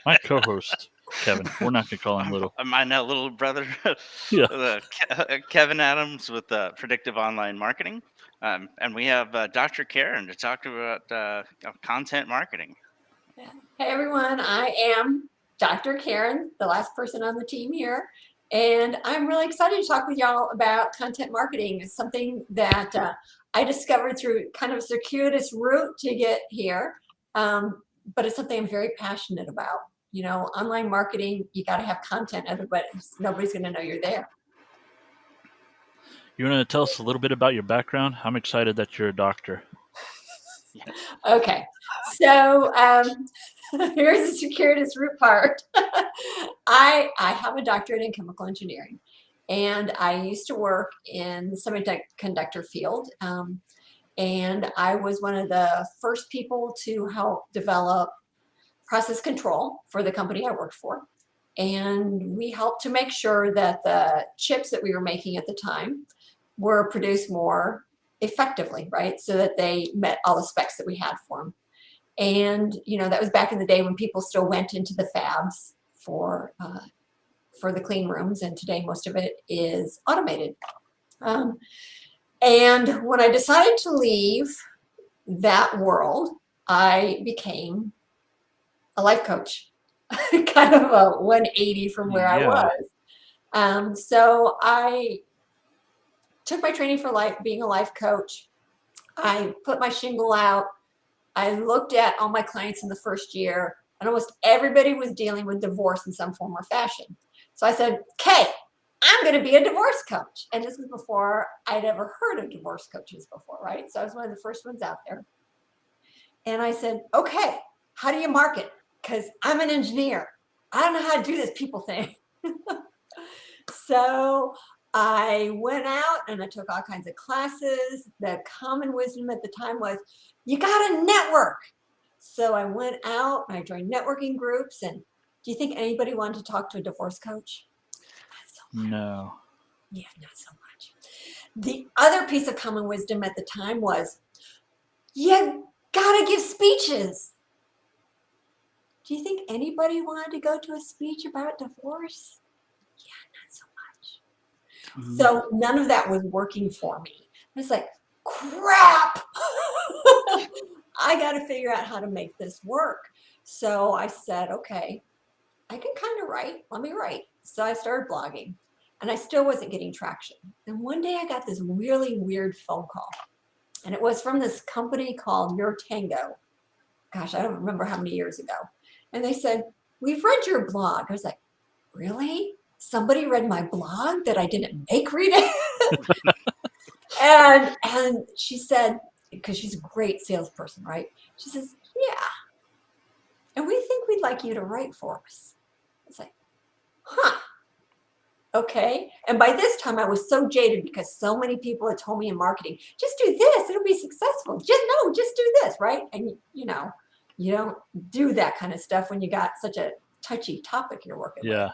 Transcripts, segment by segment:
My co-host, Kevin. We're not gonna call him little. My now little brother, Yeah. Kevin Adams with Predictive Online Marketing. And we have Dr. Karen to talk about content marketing. Hey everyone, I am Dr. Karen, the last person on the team here, and I'm really excited to talk with y'all about content marketing. It's something that I discovered through kind of a circuitous route to get here, but it's something I'm very passionate about. You know, online marketing, you got to have content, otherwise nobody's going to know you're there. You want to tell us a little bit about your background? I'm excited that you're a doctor. Okay, so here's the circuitous route part. I have a doctorate in chemical engineering, and I used to work in the semiconductor field, and I was one of the first people to help develop process control for the company I worked for. And we helped to make sure that the chips that we were making at the time were produced more effectively, right? So that they met all the specs that we had for them. And, you know, that was back in the day when people still went into the fabs for the clean rooms. And today, most of it is automated. And when I decided to leave that world, I became a life coach, kind of a 180 from where I was. So I took my training for life, being a life coach. I put my shingle out. I looked at all my clients in the first year, and almost everybody was dealing with divorce in some form or fashion. So I said, okay, I'm going to be a divorce coach. And this was before I'd ever heard of divorce coaches before, right? So I was one of the first ones out there. And I said, okay, how do you market? Because I'm an engineer. I don't know how to do this people thing. So I went out and I took all kinds of classes. The common wisdom at the time was, you got to network. So I went out and I joined networking groups. And do you think anybody wanted to talk to a divorce coach? Not so much. No. Yeah, not so much. The other piece of common wisdom at the time was, you got to give speeches. Do you think anybody wanted to go to a speech about divorce? Yeah, not so much. So none of that was working for me. I was like, crap. I got to figure out how to make this work. So I said, okay, I can kind of write. Let me write. So I started blogging, and I still wasn't getting traction. And one day I got this really weird phone call, and it was from this company called Your Tango. Gosh, I don't remember how many years ago. And they said, we've read your blog. I was like, really? Somebody read my blog that I didn't make read it? And she said, because she's a great salesperson, right? She says, yeah. And we think we'd like you to write for us. It's like, huh. Okay. And by this time I was so jaded because so many people had told me in marketing, just do this, it'll be successful. Just do this, right? And you know, you don't do that kind of stuff when you got such a touchy topic you're working with.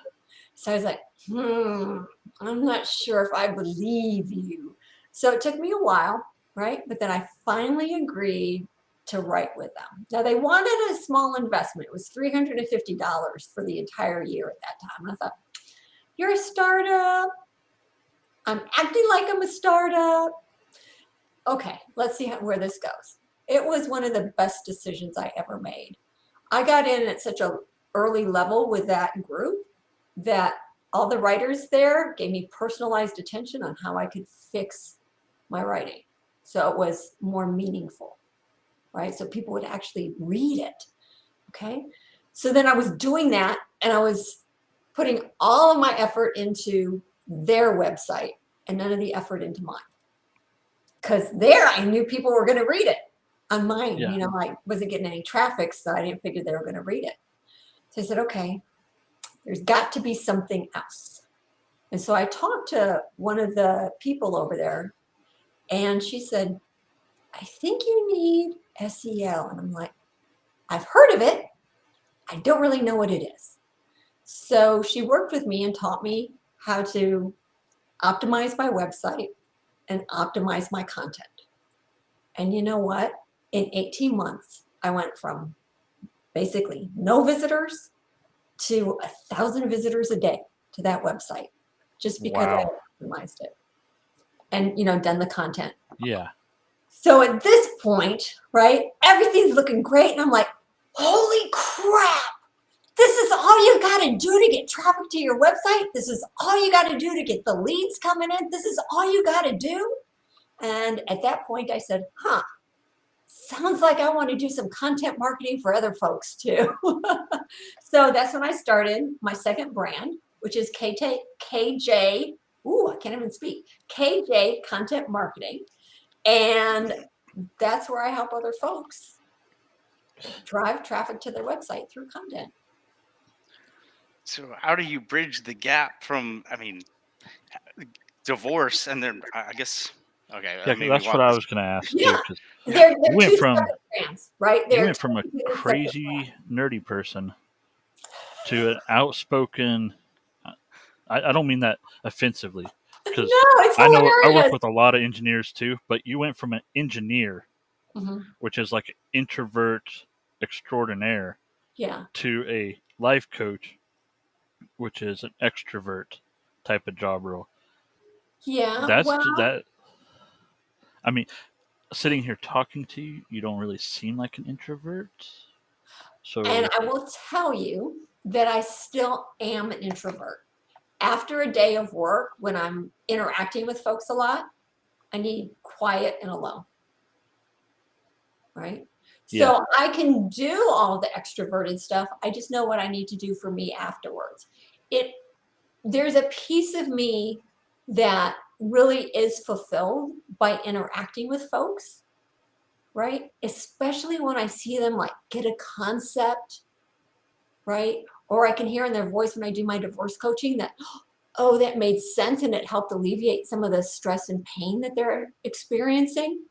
So I was like, I'm not sure if I believe you. So it took me a while, right? But then I finally agreed to write with them. Now they wanted a small investment. It was $350 for the entire year at that time. And I thought, you're a startup. I'm acting like I'm a startup. Okay, let's see where this goes. It was one of the best decisions I ever made. I got in at such an early level with that group that all the writers there gave me personalized attention on how I could fix my writing. So it was more meaningful, right? So people would actually read it, okay? So then I was doing that, and I was putting all of my effort into their website and none of the effort into mine. Because there I knew people were going to read it. On mine, you know, I wasn't getting any traffic, so I didn't figure they were going to read it. So I said, okay, there's got to be something else. And so I talked to one of the people over there, and she said, I think you need SEO. And I'm like, I've heard of it. I don't really know what it is. So she worked with me and taught me how to optimize my website and optimize my content. And you know what? In 18 months, I went from basically no visitors to 1,000 visitors a day to that website just because I optimized it and, done the content. Yeah. So at this point, right, everything's looking great. And I'm like, holy crap. This is all you got to do to get traffic to your website. This is all you got to do to get the leads coming in. This is all you got to do. And at that point, I said, sounds like I want to do some content marketing for other folks too. So that's when I started my second brand, which is KJ. Ooh, I can't even speak. KJ Content Marketing. And that's where I help other folks drive traffic to their website through content. So how do you bridge the gap from, divorce and then I guess, okay, Yeah, maybe that's walk what I us. was going to ask too, Yeah, because they're you went two from separate brands, right? you They're went from a two separate crazy brands. nerdy person to an outspoken. I don't mean that offensively, because No, it's I know I work hilarious. with a lot of engineers too. But you went from an engineer, Mhm. which is like an introvert extraordinaire, Yeah. to a life coach, which is an extrovert type of job role. Yeah. That's Well, that. I mean, sitting here talking to you, you don't really seem like an introvert. and So I will tell you that I still am an introvert. After a day of work, when I'm interacting with folks a lot, I need quiet and alone, right? yeah, So I can do all the extroverted stuff. I just know what I need to do for me afterwards. It There's a piece of me that really is fulfilled by interacting with folks, right? Especially when I see them like get a concept, right? Or I can hear in their voice when I do my divorce coaching that, oh, that made sense and it helped alleviate some of the stress and pain that they're experiencing,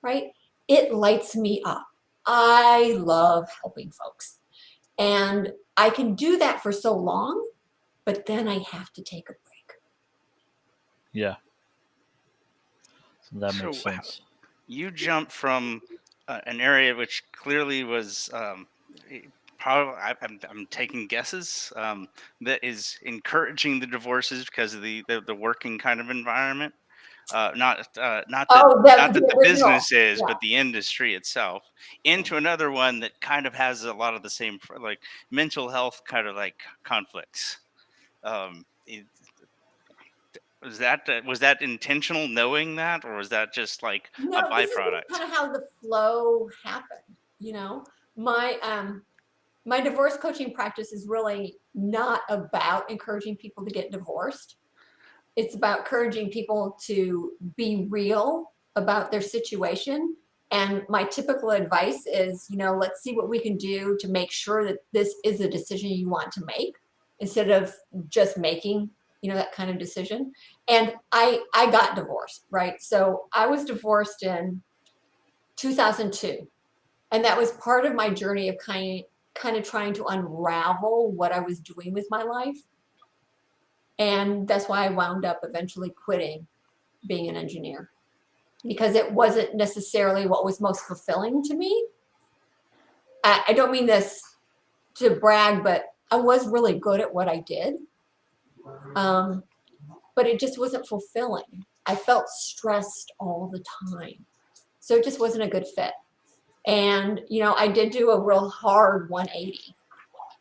right? It lights me up. I love helping folks. And I can do that for so long, but then I have to take a break. yeah, that makes So sense. you jumped from an area which clearly was probably I'm taking guesses that is encouraging the divorces because of the working kind of environment. Not that Oh, not that the the original. business is, Yeah. but the industry itself, into another one that kind of has a lot of the same like mental health kind of like conflicts. Was that intentional knowing that, or was that just like a No, this is byproduct? kind of how the flow happened. My my divorce coaching practice is really not about encouraging people to get divorced. It's about encouraging people to be real about their situation. And my typical advice is, let's see what we can do to make sure that this is a decision you want to make instead of just making, that kind of decision. And I got divorced, right? So I was divorced in 2002. And that was part of my journey of kind of trying to unravel what I was doing with my life. And that's why I wound up eventually quitting being an engineer because it wasn't necessarily what was most fulfilling to me. I don't mean this to brag, but I was really good at what I did. Um, but it just wasn't fulfilling. I felt stressed all the time. So it just wasn't a good fit. And, I did do a real hard 180.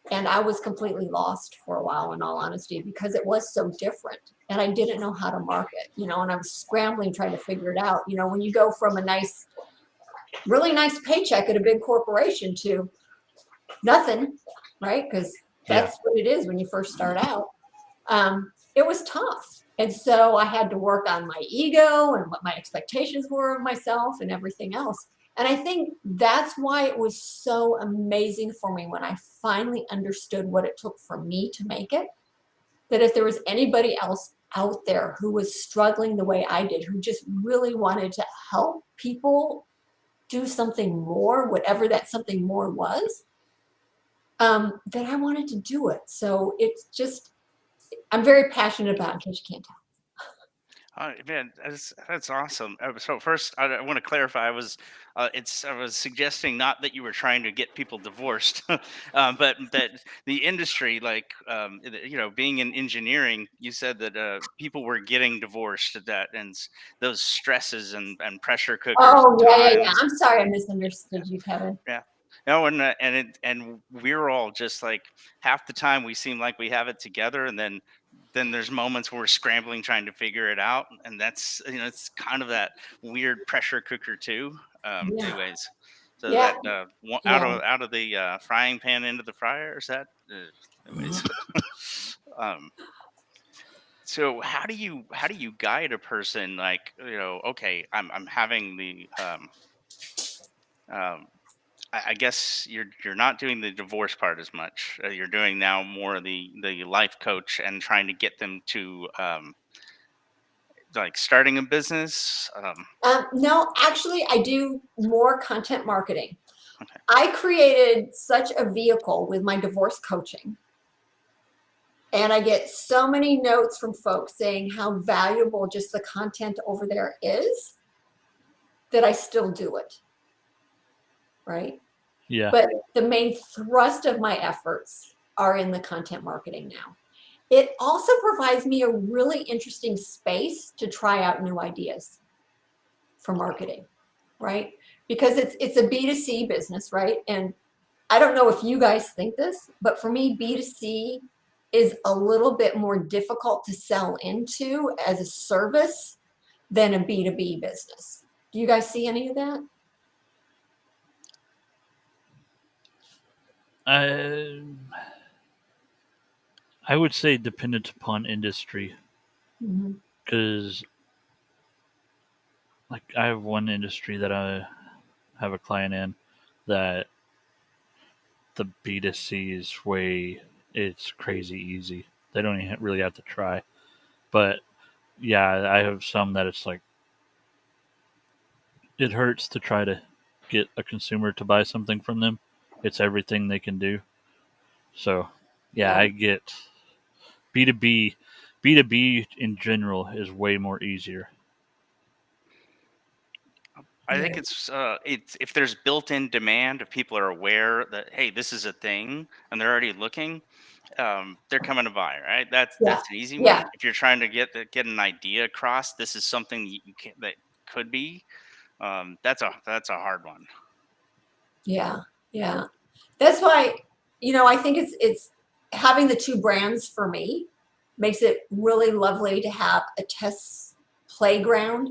And I was completely lost for a while, in all honesty, because it was so different. And I didn't know how to market, and I was scrambling trying to figure it out. When you go from a really nice paycheck at a big corporation to nothing, right? Because Yeah, that's what it is when you first start out. It was tough. And so I had to work on my ego and what my expectations were of myself and everything else. And I think that's why it was so amazing for me when I finally understood what it took for me to make it. That if there was anybody else out there who was struggling the way I did, who just really wanted to help people do something more, whatever that something more was, that I wanted to do it. So it's just, I'm very passionate about it, in case you can't tell. Man, that's awesome. So first, I want to clarify. I was suggesting not that you were trying to get people divorced, but that the industry, like, being in engineering, you said that people were getting divorced at that, and those stresses and pressure cookers Oh, at yeah. times. I'm sorry I misunderstood you, Kevin. Yeah. No, and we're all just like, half the time we seem like we have it together, and then there's moments where we're scrambling trying to figure it out, and that's, it's kind of that weird pressure cooker too. Yeah, Anyways, so yeah, that out yeah. of the frying pan into the fryer, is that? Anyways, um, so how do you guide a person, like, okay, I'm having the um, I guess you're not doing the divorce part as much. You're doing now more of the life coach and trying to get them to, like, starting a business. No, actually, I do more content marketing. Okay. I created such a vehicle with my divorce coaching. And I get so many notes from folks saying how valuable just the content over there is that I still do it. Right. Yeah. But the main thrust of my efforts are in the content marketing now. It also provides me a really interesting space to try out new ideas for marketing, right? Because it's a B2C business, right? And I don't know if you guys think this, but for me, B2C is a little bit more difficult to sell into as a service than a B2B business. Do you guys see any of that? I I would say dependent upon industry, Mm-hmm. because like I have one industry that I have a client in that the B2C is way, it's crazy easy. They don't even really have to try. But yeah, I have some that it's like it hurts to try to get a consumer to buy something from them. It's everything they can do. So yeah, Yeah, I get B2B. B2B in general is way more easier. I yeah, think it's if there's built-in demand, if people are aware that, hey, this is a thing, and they're already looking, they're coming to buy, right? yeah, That's an easy yeah, one. If you're trying to get an idea across, this is something that could be. That's a hard one. yeah, yeah. That's why, I think it's having the two brands for me makes it really lovely to have a test playground,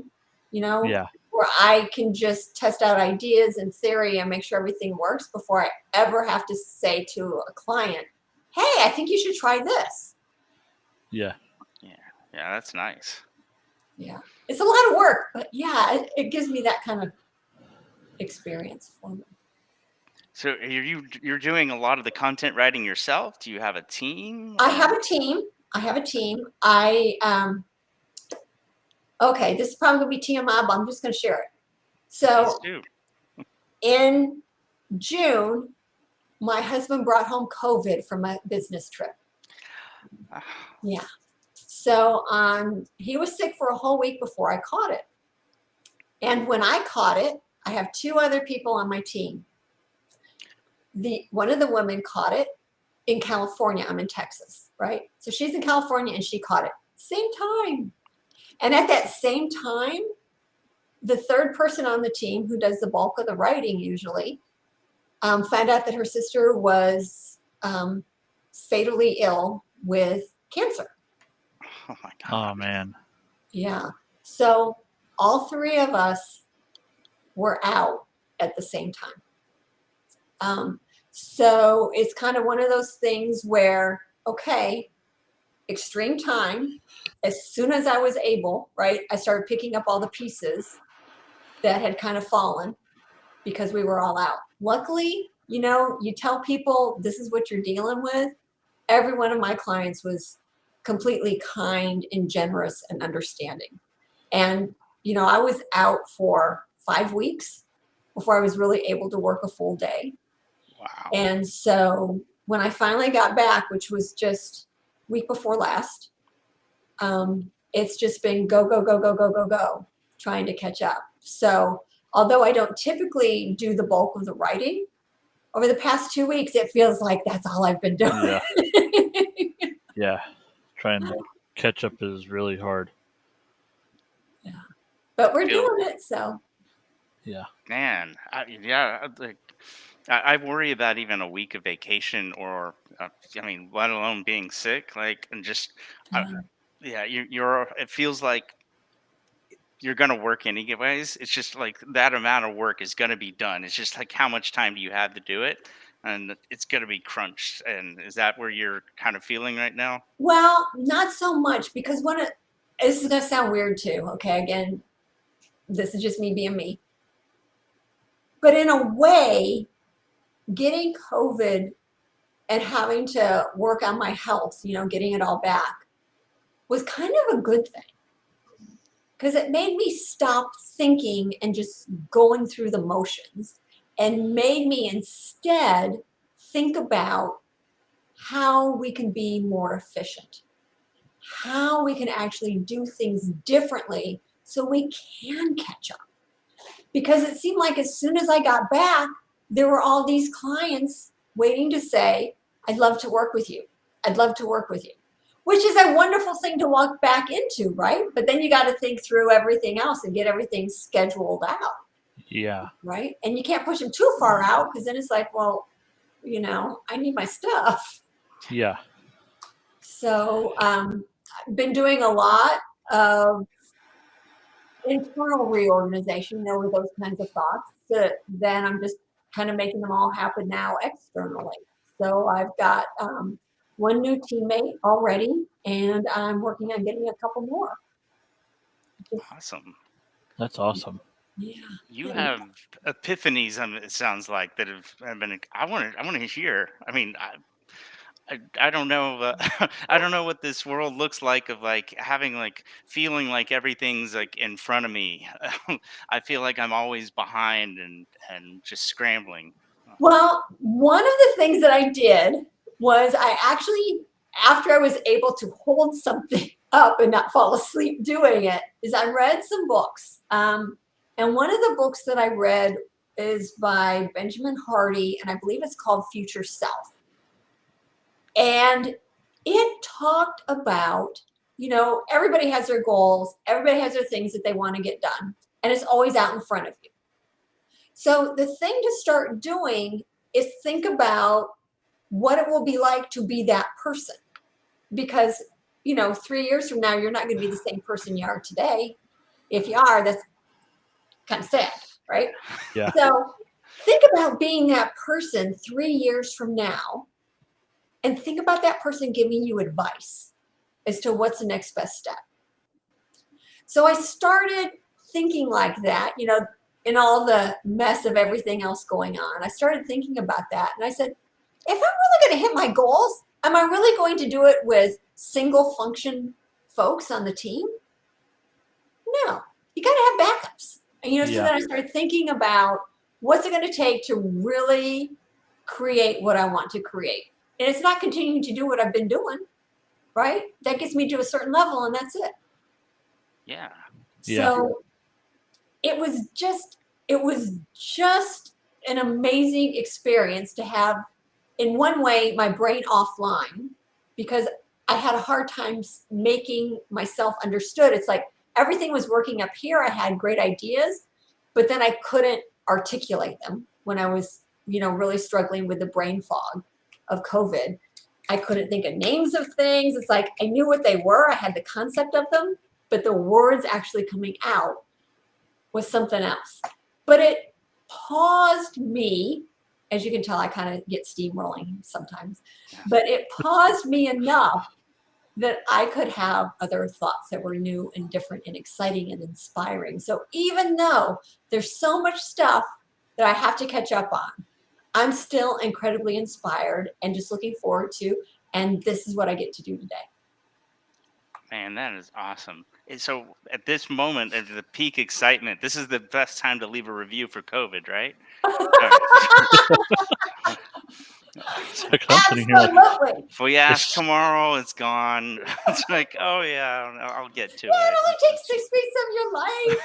you know, Yeah, where I can just test out ideas and theory and make sure everything works before I ever have to say to a client, hey, I think you should try this. yeah. Yeah, yeah, that's nice. Yeah. It's a lot of work, but yeah, it gives me that kind of experience for me. So you're doing a lot of the content writing yourself? Do you have a team? I have a team. I have a team. Okay, this is probably gonna be TMI, but I'm just gonna share it. Please So do. in June, my husband brought home COVID from a business trip. Ah, Yeah. So he was sick for a whole week before I caught it. And when I caught it, I have two other people on my team. One of the women caught it in California. I'm in Texas, right? So she's in California and she caught it same time. And at that same time, the third person on the team who does the bulk of the writing usually found out that her sister was fatally ill with cancer. oh my God. Oh man. Yeah. So all three of us were out at the same time. So it's kind of one of those things where, okay, extreme time. As soon as I was able, right, I started picking up all the pieces that had kind of fallen because we were all out. Luckily, you tell people this is what you're dealing with. Every one of my clients was completely kind and generous and understanding. And, I was out for 5 weeks before I was really able to work a full day. Wow. And so when I finally got back, which was just week before last, it's just been go, go, go, go, go, go, go, trying to catch up. So although I don't typically do the bulk of the writing, over the past 2 weeks, it feels like that's all I've been doing. Yeah. Yeah. Trying to catch up is really hard. Yeah. But we're Feel- doing it, so. Yeah. Man, I worry about even a week of vacation or, I mean, let alone being sick. Like, and just, Yeah. it feels like you're going to work anyways. It's just like that amount of work is going to be done. It's just like how much time do you have to do it? And it's going to be crunched. And is that where you're kind of feeling right now? Well, not so much because this is going to sound weird too. Okay. Again, this is just me being me. But in a way, getting COVID and having to work on my health, getting it all back was kind of a good thing because it made me stop thinking and just going through the motions and made me instead think about how we can be more efficient, how we can actually do things differently so we can catch up. Because it seemed like as soon as I got back, there were all these clients waiting to say, I'd love to work with you. I'd love to work with you, which is a wonderful thing to walk back into, right? But then you got to think through everything else and get everything scheduled out, Yeah. right? And you can't push them too far out because then it's like, well, I need my stuff. Yeah. So I've been doing a lot of internal reorganization, with those kinds of thoughts. Then I'm just kind of making them all happen now externally. So I've got one new teammate already, and I'm working on getting a couple more. Awesome. That's awesome. Yeah. You have epiphanies. It sounds like that have been. I want to hear. I mean, I don't know. I don't know what this world looks like of like having like feeling like everything's like in front of me. I feel like I'm always behind and just scrambling. Well, one of the things that I did was I actually, after I was able to hold something up and not fall asleep doing it, is I read some books. And one of the books that I read is by Benjamin Hardy, and I believe it's called Future Self. And it talked about, everybody has their goals, everybody has their things that they want to get done, and it's always out in front of you. So the thing to start doing is think about what it will be like to be that person. Because, 3 years from now, you're not going to be the same person you are today. If you are, that's kind of sad, right? Yeah. So think about being that person 3 years from now, and think about that person giving you advice as to what's the next best step. So I started thinking like that, in all the mess of everything else going on. I started thinking about that. And I said, if I'm really going to hit my goals, am I really going to do it with single function folks on the team? No, you got to have backups. And, so then I started thinking about what's it going to take to really create what I want to create. And it's not continuing to do what I've been doing, right? That gets me to a certain level and that's it. Yeah. So it was just an amazing experience to have, in one way, my brain offline, because I had a hard time making myself understood. It's like everything was working up here. I had great ideas, but then I couldn't articulate them when I was, really struggling with the brain fog of COVID. I couldn't think of names of things. It's like I knew what they were. I had the concept of them, but the words actually coming out was something else. But it paused me, as you can tell, I kind of get steamrolling sometimes, but it paused me enough that I could have other thoughts that were new and different and exciting and inspiring. So even though there's so much stuff that I have to catch up on, I'm still incredibly inspired and just looking forward to, and this is what I get to do today. Man, that is awesome. And so at this moment, at the peak excitement, this is the best time to leave a review for COVID, right? It's like I'm sitting here like Absolutely. If we ask it's tomorrow, it's gone. It's like, oh yeah, I'll get to Yeah, it it. only takes 6 weeks of your life,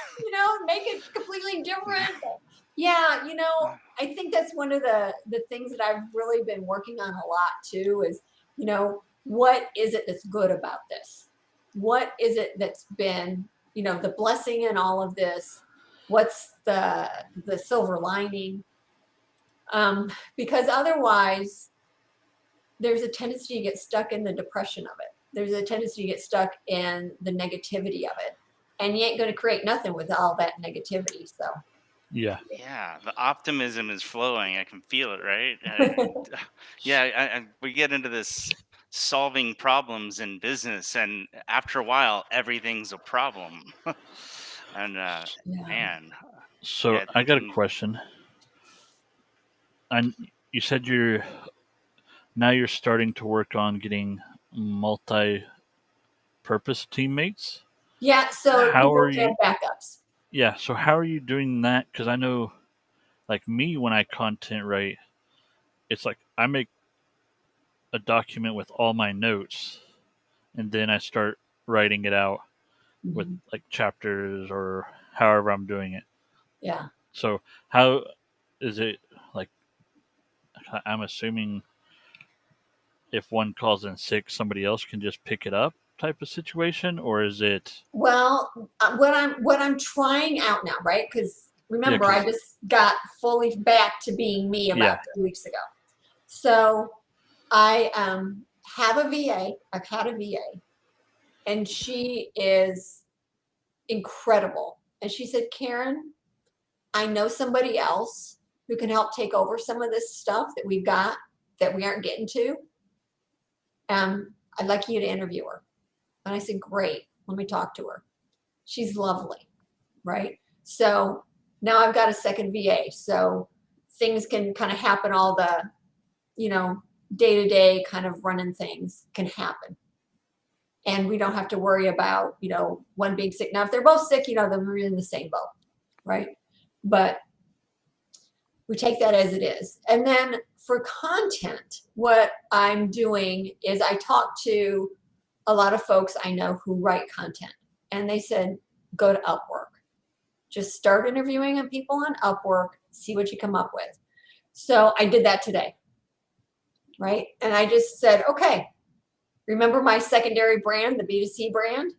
make it completely different. Yeah, I think that's one of the things that I've really been working on a lot too is, what is it that's good about this? What is it that's been, the blessing in all of this? What's the silver lining? Because otherwise there's a tendency to get stuck in the depression of it. There's a tendency to get stuck in the negativity of it. And you ain't going to create nothing with all that negativity. So, yeah. Yeah, the optimism is flowing. I can feel it, right? Yeah, we get into this solving problems in business, and after a while, everything's a problem. And yeah. man, So yeah, I got a thinking, question. And you said you're starting to work on getting multi-purpose teammates. Yeah. So How people are can you? have backups. Yeah. So how are you doing that? Because I know, like me, when I content write, it's like I make a document with all my notes, and then I start writing it out with Mhm. like chapters or however I'm doing it. Yeah. So how is it like? I'm assuming if one calls in sick, somebody else can just pick it up, type of situation, or is it? Well, what I'm trying out now, right? Because Yeah, remember, I because just got fully back to being me about yeah, 2 weeks ago. So I have a VA. I've had a VA, and she is incredible. And she said, Karen, I know somebody else who can help take over some of this stuff that we've got that we aren't getting to. I'd like you to interview her. And I said, great. Let me talk to her. She's lovely, right? So now I've got a second VA. So things can kind of happen, all the, day to day kind of running things can happen. And we don't have to worry about, one being sick. Now, if they're both sick, then we're in the same boat, right? But we take that as it is. And then for content, what I'm doing is I talk to a lot of folks I know who write content, and they said, go to Upwork. Just start interviewing people on Upwork, see what you come up with. So I did that today, right? And I just said, okay, remember my secondary brand, the B2C brand?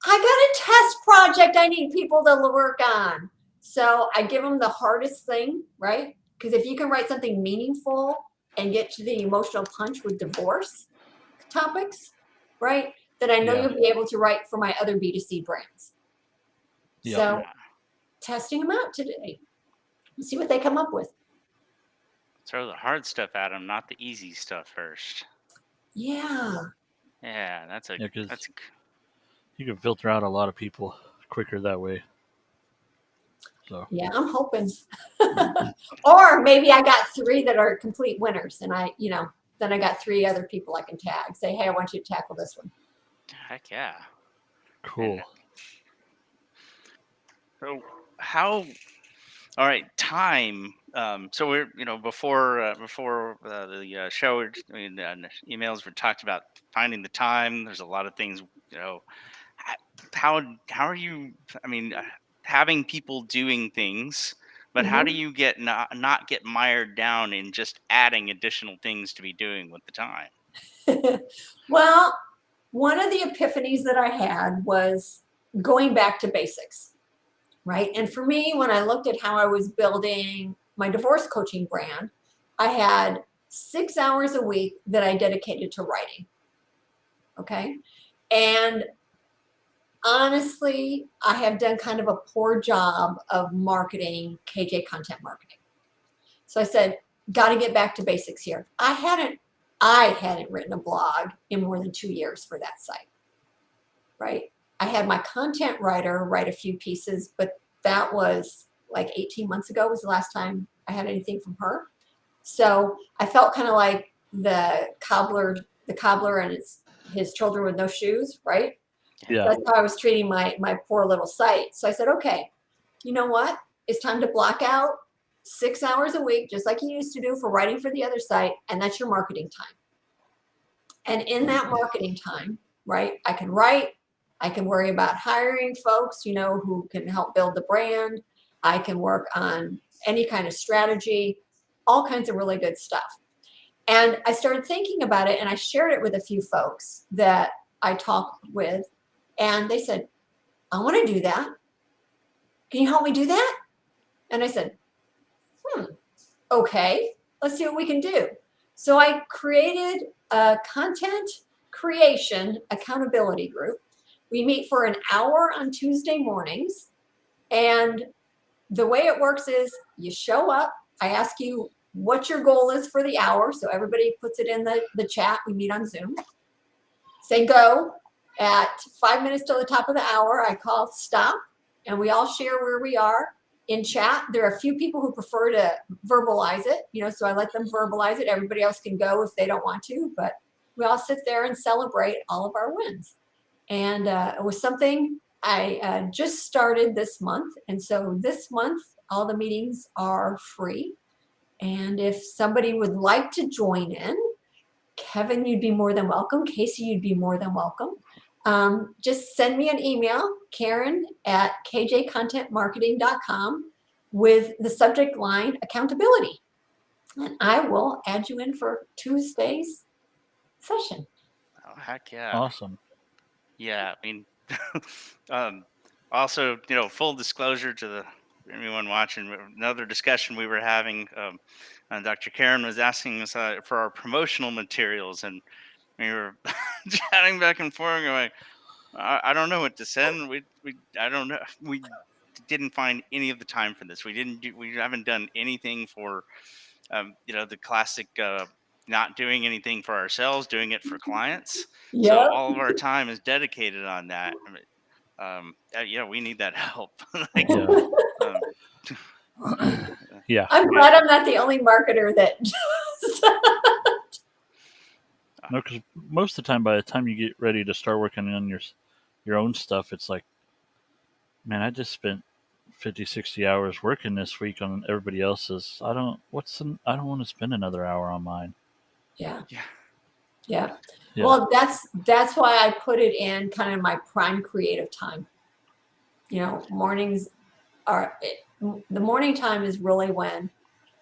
I got a test project I need people to work on. So I give them the hardest thing, right? Because if you can write something meaningful and get to the emotional punch with divorce topics, right? Then I know yeah, you'll be able to write for my other B2C brands. yep. So yeah, testing them out today. See what they come up with. throw the hard stuff at them, not the easy stuff first. Yeah. Yeah, Yeah, because that's you can filter out a lot of people quicker that way. So Yeah, I'm hoping. Or maybe I got three that are complete winners, and then I got three other people I can tag. Say, hey, I want you to tackle this one. heck yeah. And cool. so how all right, time. So we're before the show, emails were talked about finding the time. There's a lot of things. You know, h- how are you? I mean, having people doing things, but how do Mhm. you get not get mired down in just adding additional things to be doing with the time? Well, one of the epiphanies that I had was going back to basics, right? And for me, when I looked at how I was building my divorce coaching brand, I had 6 hours a week that I dedicated to writing. Okay. And honestly, I have done kind of a poor job of marketing KJ content marketing. So I said, got to get back to basics here. I hadn't written a blog in more than 2 years for that site, right? I had my content writer write a few pieces, but that was like 18 months ago was the last time I had anything from her. So I felt kind of like the cobbler and his children with no shoes, right? Yeah. Yeah, That's how I was treating my poor little site. So I said, okay, you know what? It's time to block out 6 hours a week, just like you used to do for writing for the other site, and that's your marketing time. And in that marketing time, right, I can write, I can worry about hiring folks, who can help build the brand. I can work on any kind of strategy, all kinds of really good stuff. And I started thinking about it, and I shared it with a few folks that I talk with, and they said, I want to do that. Can you help me do that? And I said, okay, let's see what we can do. So I created a content creation accountability group. We meet for an hour on Tuesday mornings. And the way it works is you show up, I ask you what your goal is for the hour. So everybody puts it in the chat. We meet on Zoom. Say go. At 5 minutes till the top of the hour, I call stop, and we all share where we are in chat. There are a few people who prefer to verbalize it, so I let them verbalize it. Everybody else can go if they don't want to, but we all sit there and celebrate all of our wins. And it was something I just started this month. And so this month, all the meetings are free. And if somebody would like to join in, Kevin, you'd be more than welcome. Casey, you'd be more than welcome. Just send me an email, Karen@kjcontentmarketing.com, with the subject line accountability. And I will add you in for Tuesday's session. Oh, heck yeah. Awesome. Yeah, I mean, also, full disclosure to anyone watching, another discussion we were having, Dr. Karen was asking us for our promotional materials, and we were chatting back and forth, going, I don't know what to send. I don't know. We didn't find any of the time for this. We haven't done anything for, the classic, not doing anything for ourselves, doing it for clients. So Yep. all of our time is dedicated on that. I mean, we need that help. Like, Yeah. um, Yeah. I'm glad I'm not the only marketer that No, because most of the time, by the time you get ready to start working on your own stuff, it's like, man, I just spent 50, 60 hours working this week on everybody else's. I don't want to spend another hour on mine. Yeah. yeah. Yeah. Yeah. Well, that's why I put it in kind of my prime creative time. Mornings the morning time is really when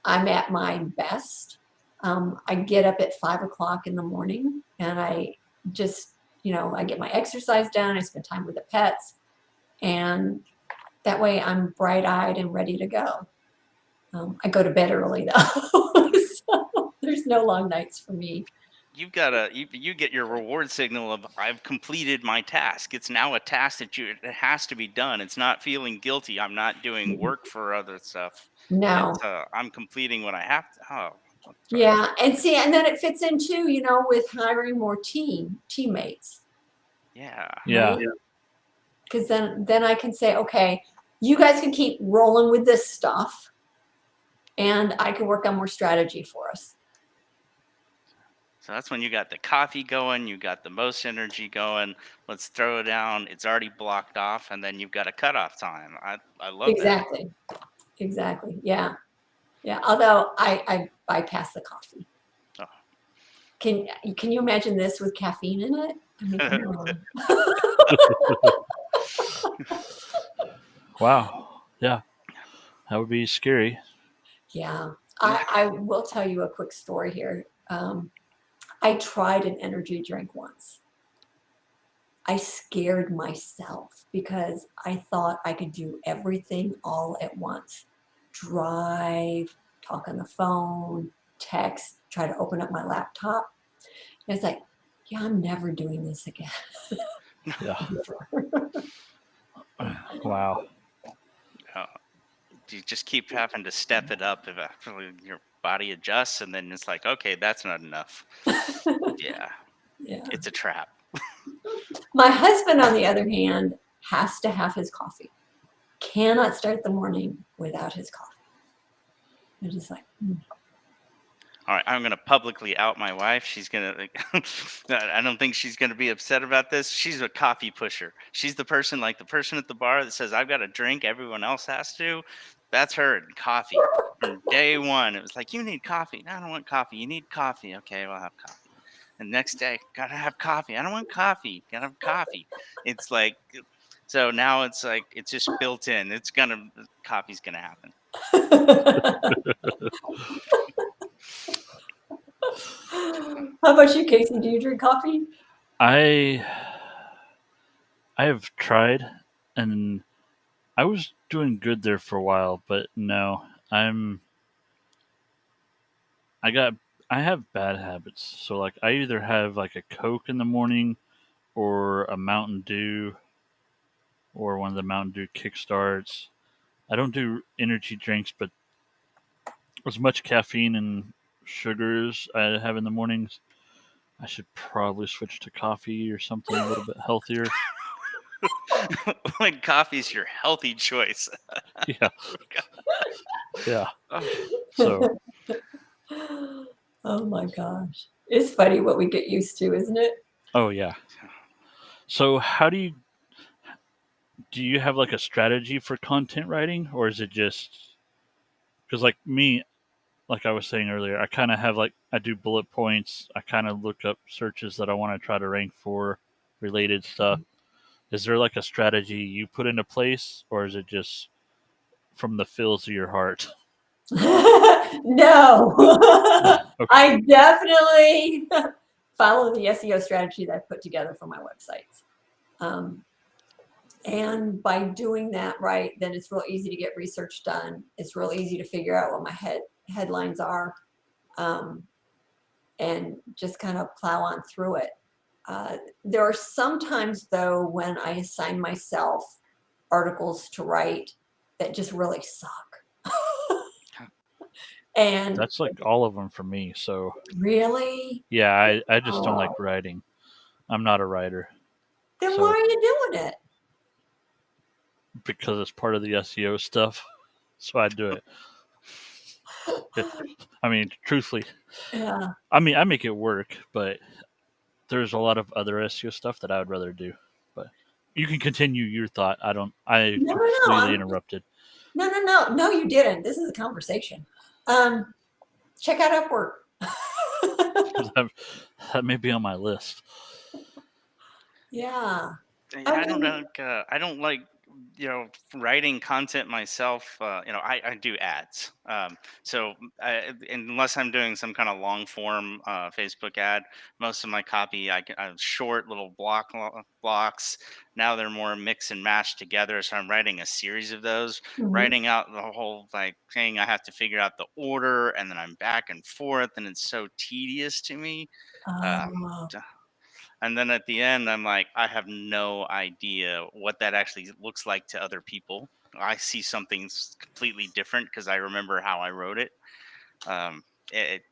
I'm at my best. I get up at 5 o'clock in the morning, and I just, I get my exercise done. I spend time with the pets, and that way I'm bright-eyed and ready to go. I go to bed early though, so there's no long nights for me. You've got you get your reward signal of I've completed my task. It's now a task that it has to be done. It's not feeling guilty. I'm not doing work for other stuff. No. It's I'm completing what I have to. Oh, Yeah, and see, and then it fits in too, with hiring more teammates, yeah. Yeah. right? Because then I can say, okay, you guys can keep rolling with this stuff, and I can work on more strategy for us. So that's when you got the coffee going, you got the most energy going. Let's throw it down. It's already blocked off, and then you've got a cutoff time. I love Exactly. Exactly. Yeah. Yeah. Although I bypass the coffee. Oh. Can you imagine this with caffeine in it? I mean, come on. Wow. Yeah. That would be scary. Yeah. I will tell you a quick story here. I tried an energy drink once. I scared myself because I thought I could do everything all at once. Drive, talk on the phone, text, try to open up my laptop. And it's like, yeah, I'm never doing this again. Yeah. Wow. You just keep having to step it up. Eventually, your body adjusts, and then it's like, okay, that's not enough. Yeah, Yeah. it's a trap. My husband, on the other hand, has to have his coffee. Cannot start the morning without his coffee. I'm just like, All right, I'm gonna publicly out my wife. She's gonna. I don't think she's gonna be upset about this. She's a coffee pusher. She's the person at the bar that says, "I've got a drink. Everyone else has to." That's her and coffee. From day one, it was like, you need coffee. No, I don't want coffee. You need coffee. Okay, we'll have coffee. And next day, gotta have coffee. I don't want coffee. Gotta have coffee. It's like, so now it's like, it's just built in. Coffee's gonna happen. How about you, Casey? Do you drink coffee? I I have tried, and I was doing good there for a while, but no, I got I have bad habits. So like I either have like a Coke in the morning or a Mountain Dew or one of the Mountain Dew Kickstarts. I don't do energy drinks, but as much caffeine and sugars I have in the mornings, I should probably switch to coffee or something a little bit healthier. When coffee's your healthy choice. Yeah, yeah. Oh, So, Oh my gosh. It's funny what we get used to, isn't it? oh yeah. So, how do you have like a strategy for content writing, or is it just because like me, like I was saying earlier, I kind of have like I do bullet points. I kind of look up searches that I want to try to rank for related stuff. Is there like a strategy you put into place, or is it just from the fills of your heart? No. Okay. I definitely follow the SEO strategy that I put together for my websites. Um, and by doing that right, then it's real easy to get research done. It's real easy to figure out what my headlines are, um, and just kind of plow on through it. There are some times, though, when I assign myself articles to write that just really suck. And That's like all of them for me. So, really, yeah, I just don't oh, like writing. I'm not a writer. then why So, are you doing it? because it's part of the SEO stuff, so I do it. I mean, truthfully, Yeah. I mean, I make it work, but there's a lot of other SEO stuff that I would rather do. But you can continue your thought. I don't. I No, no, no. completely interrupted. No, you didn't. This is a conversation. Um, check out Upwork. that, that may be on my list. Yeah. I I don't mean, know. I don't like, writing content myself. I do ads. So unless I'm doing some kind of long form Facebook ad, most of my copy I have short little blocks. Now they're more mix and match together. So I'm writing a series of those, mhm. writing out the whole like thing. I have to figure out the order, and then I'm back and forth, and it's so tedious to me. Um, Oh, and then at the end, I'm like, I have no idea what that actually looks like to other people. I see something completely different because I remember how I wrote it. Um, it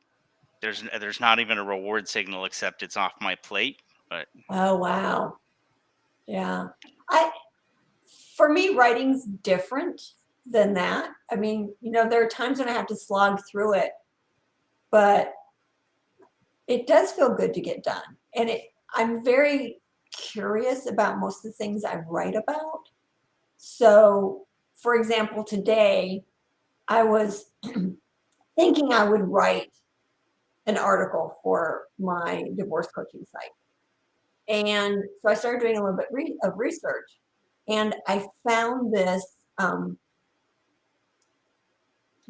there's not even a reward signal except it's off my plate. But oh, wow. Yeah. I, for me, writing's different than that. I mean, there are times when I have to slog through it, but it does feel good to get done. And I'm very curious about most of the things I write about. So, for example, today I was thinking I would write an article for my divorce coaching site. And so I started doing a little bit of research, and I found this um,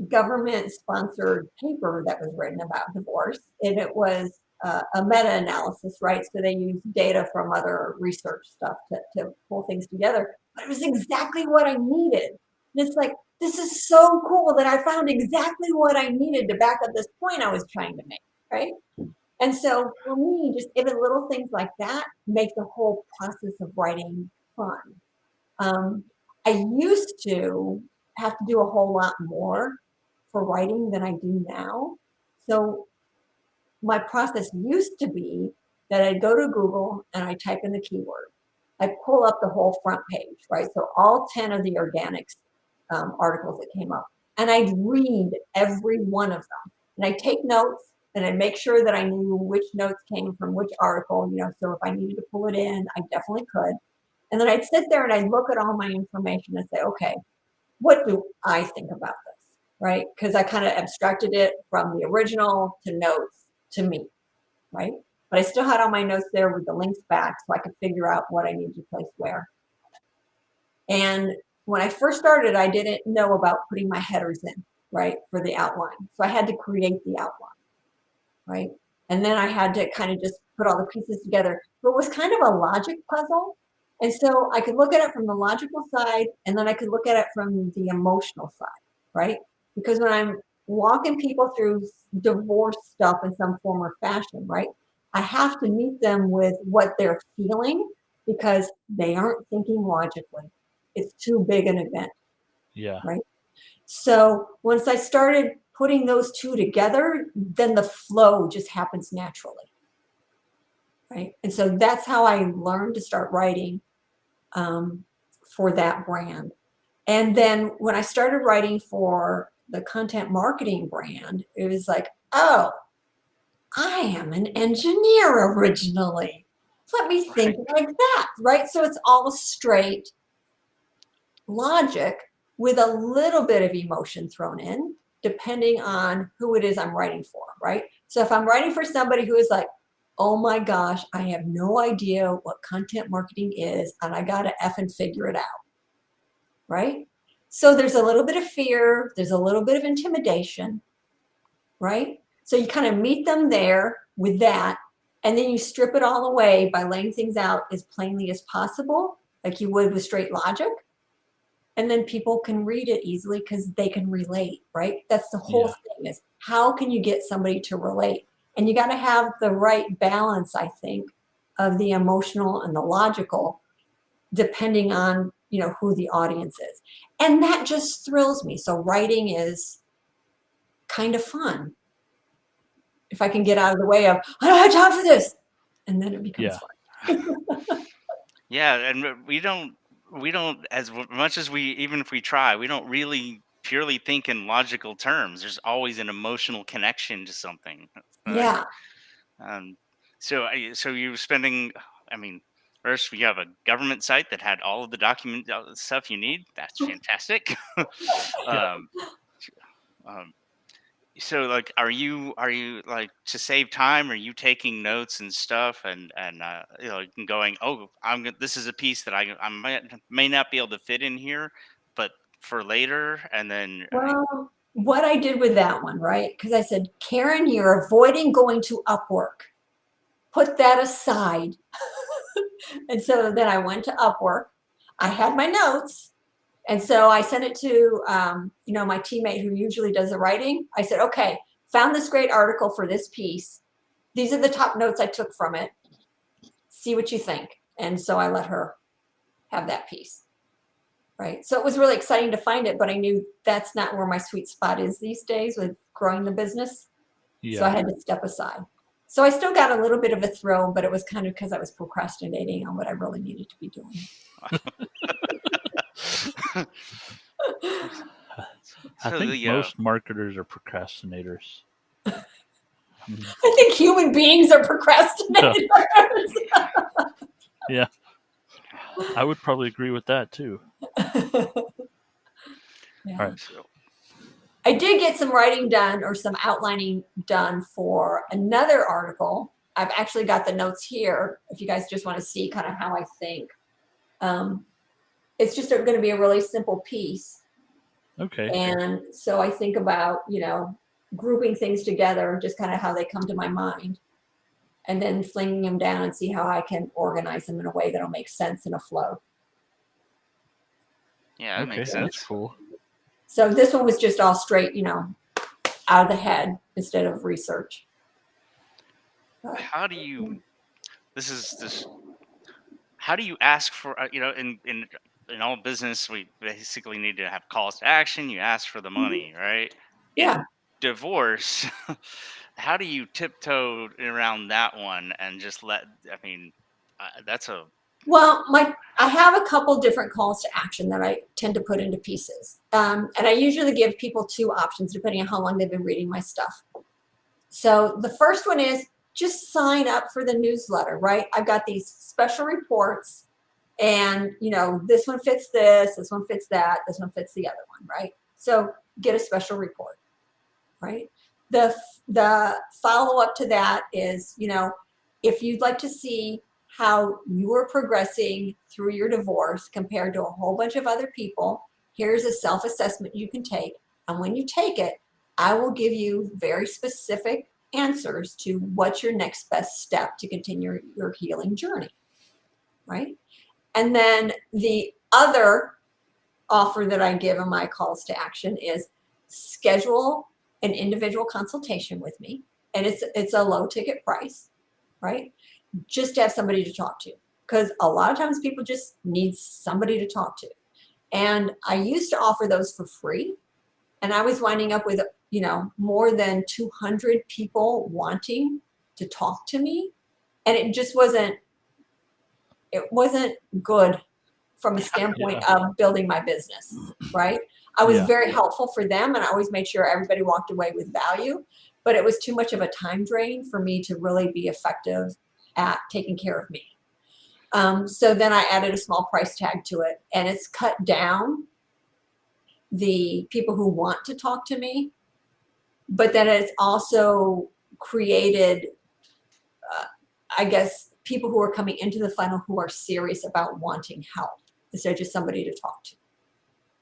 government sponsored paper that was written about divorce. And it was a meta analysis, right? So they used data from other research stuff to pull things together. But it was exactly what I needed. And it's like, this is so cool that I found exactly what I needed to back up this point I was trying to make, right? And so for me, just even little things like that make the whole process of writing fun. Um, I used to have to do a whole lot more for writing than I do now. So my process used to be that I'd go to Google and I type in the keyword. I pull up the whole front page, right? So all 10 of the organics articles that came up, and I'd read every one of them. And I'd take notes and I'd make sure that I knew which notes came from which article, so if I needed to pull it in, I definitely could. And then I'd sit there and I'd look at all my information and say, okay, what do I think about this, right? Because I kind of abstracted it from the original to notes to me, right? But I still had all my notes there with the links back so I could figure out what I needed to place where. And when I first started, I didn't know about putting my headers in, right, for the outline. So I had to create the outline, right? And then I had to kind of just put all the pieces together. But it was kind of a logic puzzle. And so I could look at it from the logical side, and then I could look at it from the emotional side, right? Because when I'm walking people through divorce stuff in some form or fashion, right, I have to meet them with what they're feeling because they aren't thinking logically. It's too big an event, Yeah. right? So once I started putting those two together, then the flow just happens naturally, right? And so that's how I learned to start writing for that brand. And then when I started writing for the content marketing brand, it was like, oh, I am an engineer originally. Let me think Right. like that, right? So it's all straight logic with a little bit of emotion thrown in, depending on who it is I'm writing for, right? So if I'm writing for somebody who is like, oh my gosh, I have no idea what content marketing is, and I got to effing figure it out, right? So there's a little bit of fear, there's a little bit of intimidation, right? So you kind of meet them there with that, and then you strip it all away by laying things out as plainly as possible, like you would with straight logic. And then people can read it easily because they can relate, right? That's the whole Yeah. thing, is how can you get somebody to relate? And you got to have the right balance, I think, of the emotional and the logical, depending on, who the audience is. And that just thrills me. So writing is kind of fun. If I can get out of the way of, I don't have time for this. And then it becomes Yeah. fun. Yeah, and we don't as much as we, even if we try, we don't really purely think in logical terms. There's always an emotional connection to something. Like, Yeah. um, so you're spending. I mean, first we have a government site that had all of the document stuff you need. That's fantastic. Yeah. um, um, so like, are you like, to save time, are you taking notes and stuff, and going, oh, this is a piece that I may not be able to fit in here, but for later, and then Well, what I did with that one, right? Because I said, Karen, you're avoiding going to Upwork. Put that aside. And so then I went to Upwork. I had my notes. And so I sent it to, my teammate who usually does the writing. I said, okay, found this great article for this piece. These are the top notes I took from it. See what you think. And so I let her have that piece. Right. So it was really exciting to find it, but I knew that's not where my sweet spot is these days with growing the business. So I Yeah. had to step aside. So I still got a little bit of a thrill, but it was kind of because I was procrastinating on what I really needed to be doing. I so think the most marketers are procrastinators. I mean, I think human beings are yeah. procrastinators. Yeah. I would probably agree with that too. All Yeah. right. so I did get some writing done or some outlining done for another article. I've actually got the notes here if you guys just want to see kind of how I think. It's just going to be a really simple piece. Okay. And so I think about, grouping things together, just kind of how they come to my mind, and then flinging them down and see how I can organize them in a way that'll make sense in a flow. yeah, that Okay. makes That's sense. cool. So this one was just all straight, out of the head instead of research. How do you? This is this. How do you ask for? In all business, we basically need to have calls to action. You ask for the money, right? Yeah. In divorce, how do you tiptoe around that one and just let? I mean, that's a Well, I have a couple different calls to action that I tend to put into pieces. And I usually give people two options depending on how long they've been reading my stuff. So the first one is just sign up for the newsletter, right? I've got these special reports And, this one fits this one fits that, this one fits the other one, right? So get a special report, right? The follow-up to that is, if you'd like to see how you are progressing through your divorce compared to a whole bunch of other people, here's a self-assessment you can take. And when you take it, I will give you very specific answers to what's your next best step to continue your healing journey, right? And then the other offer that I give in my calls to action is schedule an individual consultation with me. And it's a low ticket price, right? Just to have somebody to talk to. Because a lot of times people just need somebody to talk to. And I used to offer those for free. And I was winding up with, more than 200 people wanting to talk to me. And it wasn't good from a standpoint Yeah. of building my business, right? I was Yeah. very helpful for them, and I always made sure everybody walked away with value, but it was too much of a time drain for me to really be effective at taking care of me. So then I added a small price tag to it, and it's cut down the people who want to talk to me, but then it's also created, I guess, people who are coming into the funnel who are serious about wanting help instead of just somebody to talk to.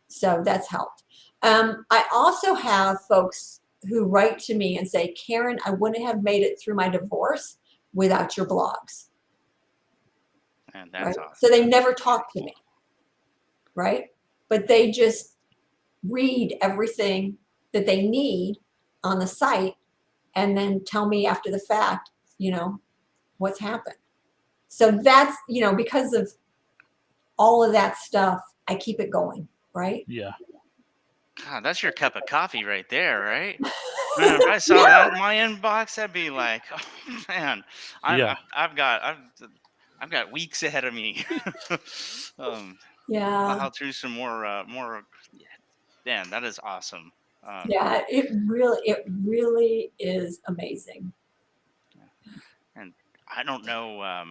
So that's helped. I also have folks who write to me and say, Karen, I wouldn't have made it through my divorce without your blogs. And Right? that's awesome. So they never talk to me, right? But they just read everything that they need on the site and then tell me after the fact, what's happened. So that's, because of all of that stuff, I keep it going, right? Yeah. God, that's your cup of coffee right there, right? Man, if I saw that in my inbox, I'd be like, oh man, Yeah. I've got weeks ahead of me. um, Yeah. I'll through some more. Yeah, man, that is awesome. Yeah, it really is amazing. And I don't know.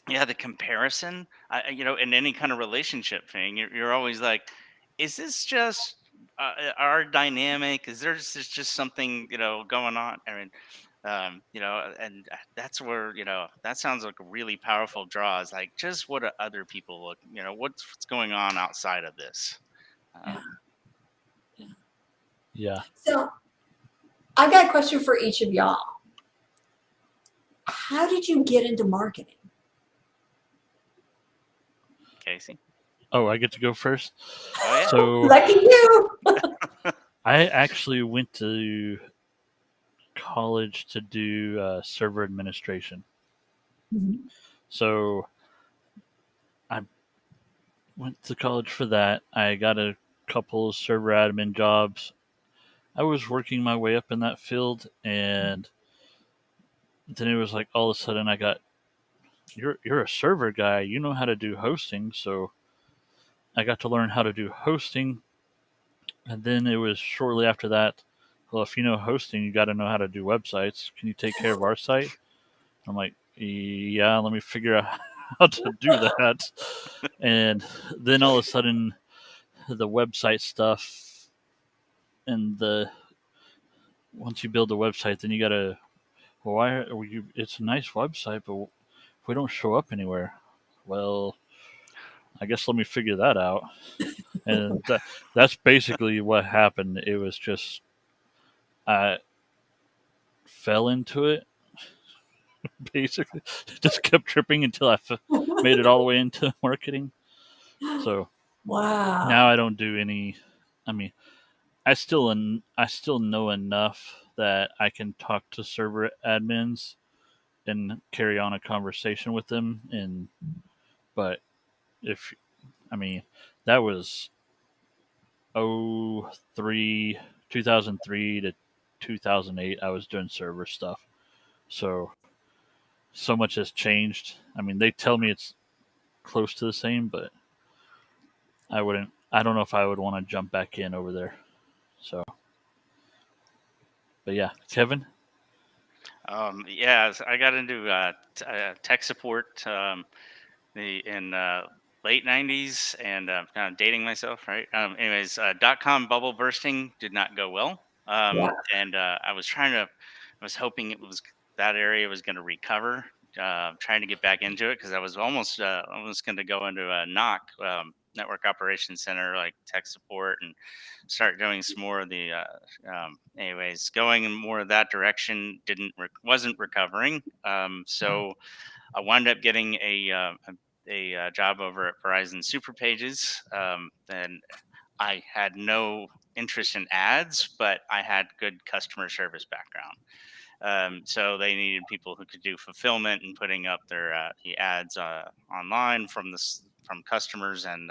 Yeah, the comparison, in any kind of relationship thing, you're always like, is this just our dynamic? Is there just something going on? I mean, and that's where that sounds like a really powerful draw. Is like, just what do other people look? What's going on outside of this? Yeah. Um, Yeah. Yeah. So I got a question for each of y'all. How did you get into marketing? Casey. Oh, I get to go first. Oh yeah. So Lucky you. I actually went to college to do server administration. Mhm. So I went to college for that. I got a couple of server admin jobs. I was working my way up in that field, and then it was like all of a sudden I got, you're a server guy, you know how to do hosting. So I got to learn how to do hosting, and then it was shortly after that, well, if you know hosting, you got to know how to do websites. Can you take care of our site? I'm like, yeah, let me figure out how to do that. And then all of a sudden, the website stuff and the once you build the website, then you gotta, well, why are you? It's a nice website, but if we don't show up anywhere, well, I guess let me figure that out. And that's basically what happened. It was just I fell into it. Basically, just kept tripping until I made it all the way into marketing. So now Wow. I don't do any. I mean, I still know enough that I can talk to server admins and carry on a conversation with them. And but if I mean that was oh 03 2003 to 2008. I was doing server stuff, so much has changed. I mean, they tell me it's close to the same, but I wouldn't. I don't know if I would want to jump back in over there. So, but yeah, Kevin. Yeah, so I got into tech support. in late 90s, and kind of dating myself, right? Anyways, dot-com bubble bursting did not go well. Yeah. And I was hoping that area was going to recover, trying to get back into it because I was almost going to go into a NOC, network operations center, like tech support, and start doing some more of the anyways, going in more of that direction. Wasn't recovering. So I wound up getting a job over at Verizon Super Pages, and I had no interest in ads, but I had good customer service background. So they needed people who could do fulfillment and putting up the ads online from customers and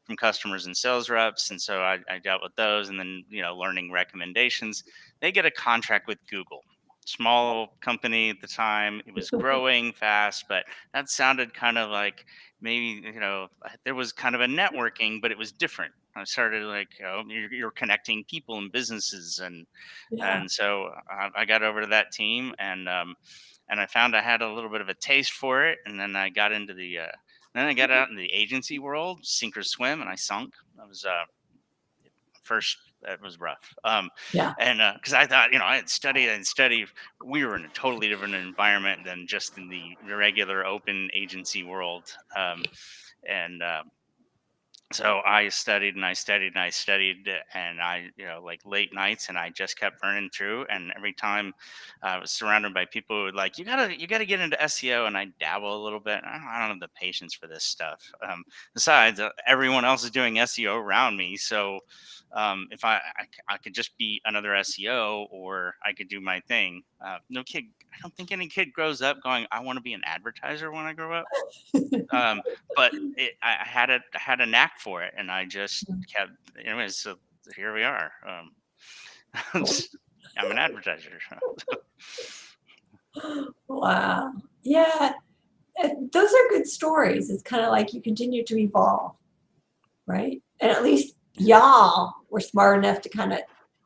from customers and sales reps. And so I dealt with those, and then learning recommendations. They get a contract with Google. Small company at the time. It was growing fast, but that sounded kind of like maybe there was kind of a networking, but it was different. I started like, you're connecting people and businesses, Yeah. and so I got over to that team, and I found I had a little bit of a taste for it, and then I got into then I got out in the agency world, sink or swim, and I sunk. I was first. That was rough. Yeah. And because I thought, I had studied and studied. We were in a totally different environment than just in the regular open agency world. And So I studied and I studied and I studied, and like late nights, and I just kept burning through. And every time I was surrounded by people who would like, you gotta get into SEO, and I dabble a little bit. I don't have the patience for this stuff. Besides, everyone else is doing SEO around me, so if I could just be another SEO, or I could do my thing. No kid, I don't think any kid grows up going, I want to be an advertiser when I grow up. But I had a knack for it, and I just kept. Anyways, so here we are. I'm an advertiser. Wow. Yeah. Those are good stories. It's kind of like you continue to evolve, right? And at least y'all were smart enough to kind of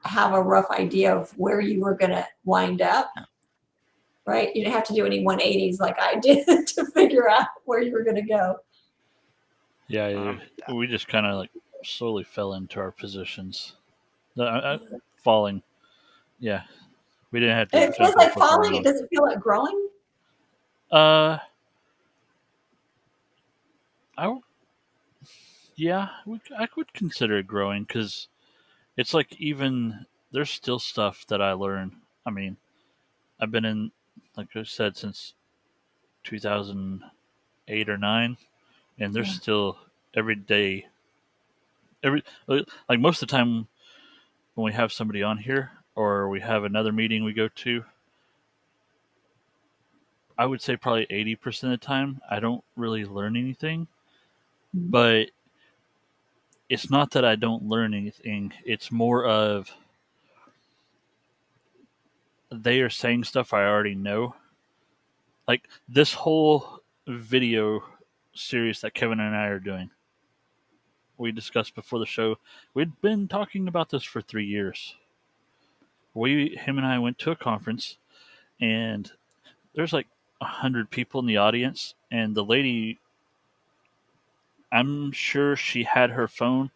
have a rough idea of where you were going to wind up, right? You didn't have to do any 180s like I did to figure out where you were going to go. Yeah, we just kind of like slowly fell into our positions. Falling. Yeah, we didn't have to It feels jump like off of falling. It ground. doesn't feel like growing. Uh, I yeah, I would consider it growing because it's like even there's still stuff that I learn. I mean, I've been in, like I said, since 2008 or 9, and there's Yeah. still every day, like most of the time when we have somebody on here or we have another meeting we go to, I would say probably 80% of the time I don't really learn anything, Mhm. but it's not that I don't learn anything. It's more of they are saying stuff I already know. Like this whole video series that Kevin and I are doing, we discussed before the show. We'd been talking about this for 3 years. Him and I went to a conference, and there's like 100 people in the audience, and the lady, I'm sure she had her phone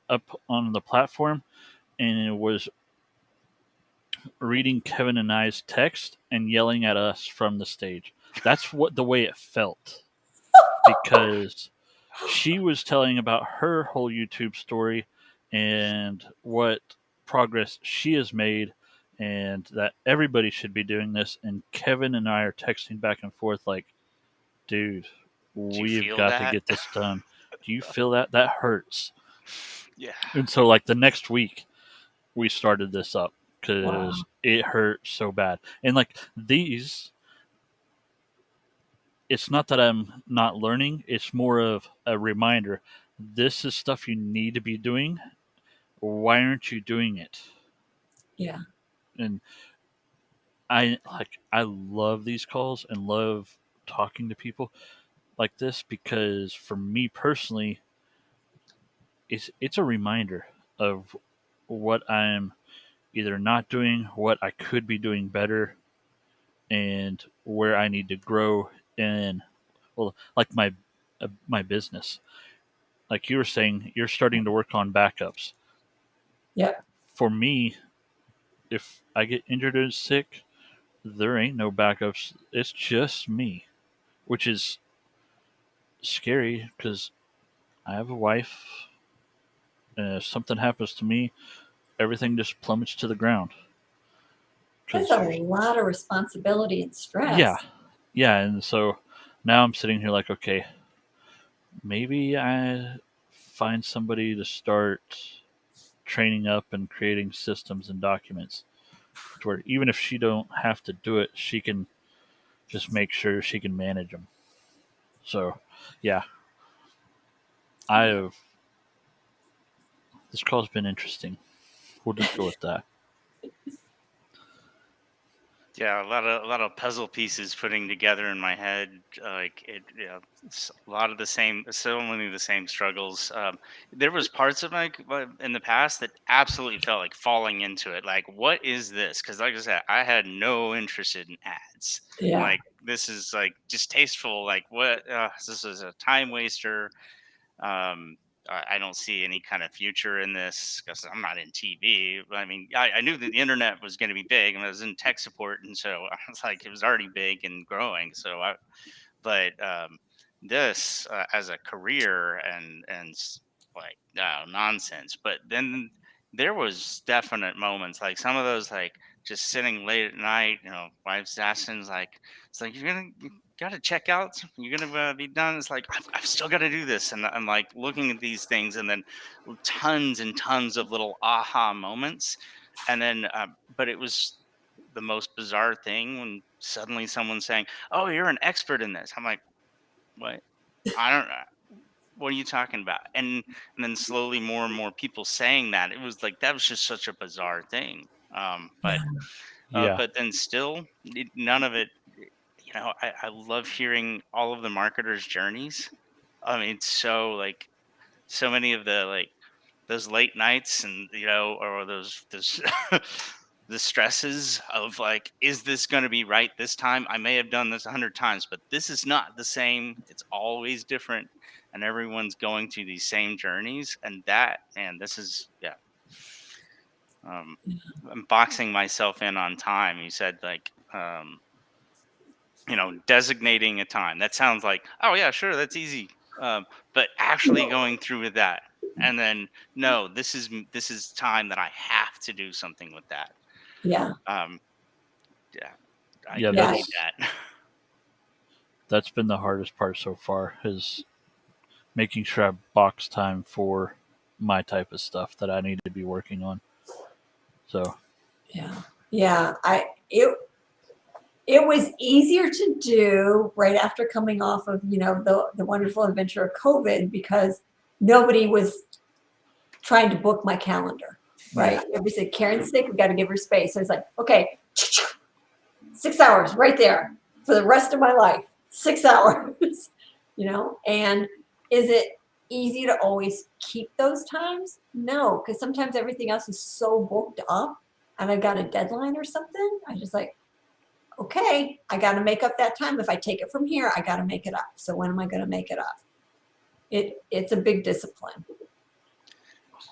up on the platform and it was reading Kevin and I's text and yelling at us from the stage. That's what the way it felt, because she was telling about her whole YouTube story and what progress she has made, and that everybody should be doing this. And Kevin and I are texting back and forth like, dude, Do you we've feel got to that? get this done. Do you feel that? That hurts. Yeah. And so, like, the next week, we started this up because Wow. it hurt so bad. And, like, it's not that I'm not learning, it's more of a reminder. This is stuff you need to be doing. Why aren't you doing it? Yeah. And I love these calls and love talking to people like this because for me personally, it's a reminder of what I'm either not doing, what I could be doing better, and where I need to grow in, well, like my my business. Like you were saying, you're starting to work on backups. Yep. For me, if I get injured or sick, there ain't no backups. It's just me, which is scary because I have a wife, and if something happens to me, everything just plummets to the ground. That's Because a lot of responsibility and yeah, stress. yeah, and so now I'm sitting here like, okay, maybe I find somebody to start training up and creating systems and documents to where even if she don't have to do it, she can just make sure she can manage them. So, yeah, I Yeah. have. This call's been interesting. We'll just go with that. Yeah, a lot of puzzle pieces putting together in my head. Like it, yeah, a lot of the same, so many of the same struggles. There was parts of my in the past that absolutely felt like falling into it. Like, what is this? Because, like I said, I had no interest in ads. I'm Yeah. like, this is like distasteful. Like, what? This is a time waster. I don't see any kind of future in this because I'm not in TV. I mean, I knew that the internet was going to be big, and I was in tech support, and so I was like, it was already big and growing. But this as a career and like nonsense. But then there was definite moments, like some of those, like just sitting late at night, wife's asking, like, it's like, you gotta check out, you're gonna be done. It's like, I've still got to do this, and I'm like looking at these things, and then tons and tons of little aha moments. And then but it was the most bizarre thing when suddenly someone's saying, oh, you're an expert in this. I'm like, what? I don't know. What are you talking about? And then slowly more and more people saying that. It was like that was just such a bizarre thing. Yeah. Yeah, But then still, none of it. I love hearing all of the marketers' journeys. I mean, it's so like so many of the like those late nights, and or those the stresses of like, is this going to be right this time? I may have done this 100 times, but this is not the same. It's always different, and everyone's going through these same journeys. And that, man, this is, yeah. I'm boxing myself in on time. You said like, designating a time. That sounds like, oh yeah, sure, that's easy. But actually going through with that, and then no, this is time that I have to do something with that. Yeah. Um, yeah, I, yeah, I Yeah. need that. that's been the hardest part so far is making sure I box time for my type of stuff that I need to be working on. So, Yeah. Yeah. It was easier to do right after coming off of, the wonderful adventure of COVID because nobody was trying to book my calendar, yeah, right? Everybody said, Karen's sick, we got to give her space. So it's like, okay, 6 hours right there for the rest of my life, 6 hours, and is it easy to always keep those times? No, because sometimes everything else is so booked up and I got a deadline or something. I just like, okay, I got to make up that time. If I take it from here, I got to make it up. So when am I going to make it up? It's a big discipline.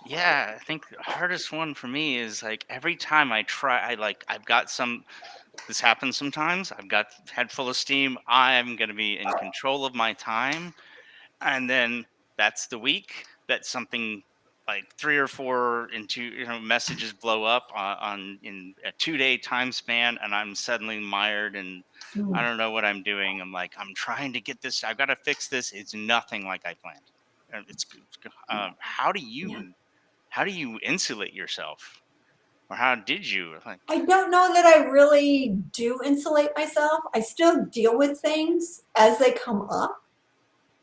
Yeah, I think the hardest one for me is like every time I try, I've got some. This happens sometimes. I've got head full of steam. I'm going to be in control of my time, and then that's the week that something like three or four into messages blow up on in a 2 day time span, and I'm suddenly mired, and I Mm, don't know what I'm doing. I'm like, I'm trying to get this, I've got to fix this. It's nothing like I planned. How do yeah. you insulate yourself, or how did you like? I don't know that I really do insulate myself. I still deal with things as they come up,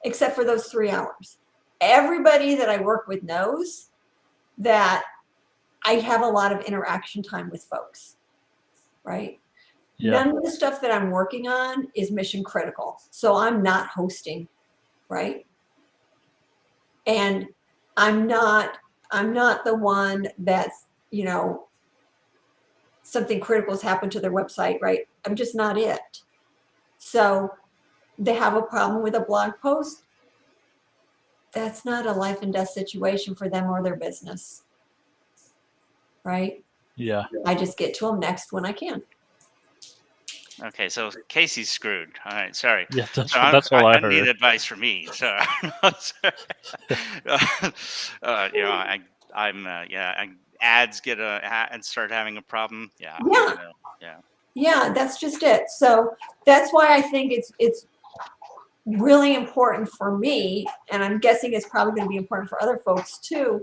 except for those 3 hours. Everybody that I work with knows that I have a lot of interaction time with folks, right? yeah, None of the stuff that I'm working on is mission critical. So I'm not hosting, right? And I'm not I'm not the one that's, something critical has happened to their website, right? I'm just not it. So they have a problem with a blog post. that's not a life and death situation for them or their business, right? Yeah. I just get to them next when I can. Okay, so Casey's screwed. All right, sorry. Yeah, So that's all I I need heard. advice from me. So, ads get and start having a problem. Yeah, Yeah, yeah. yeah, that's just it. So that's why I think it's really important for me, and I'm guessing it's probably going to be important for other folks too,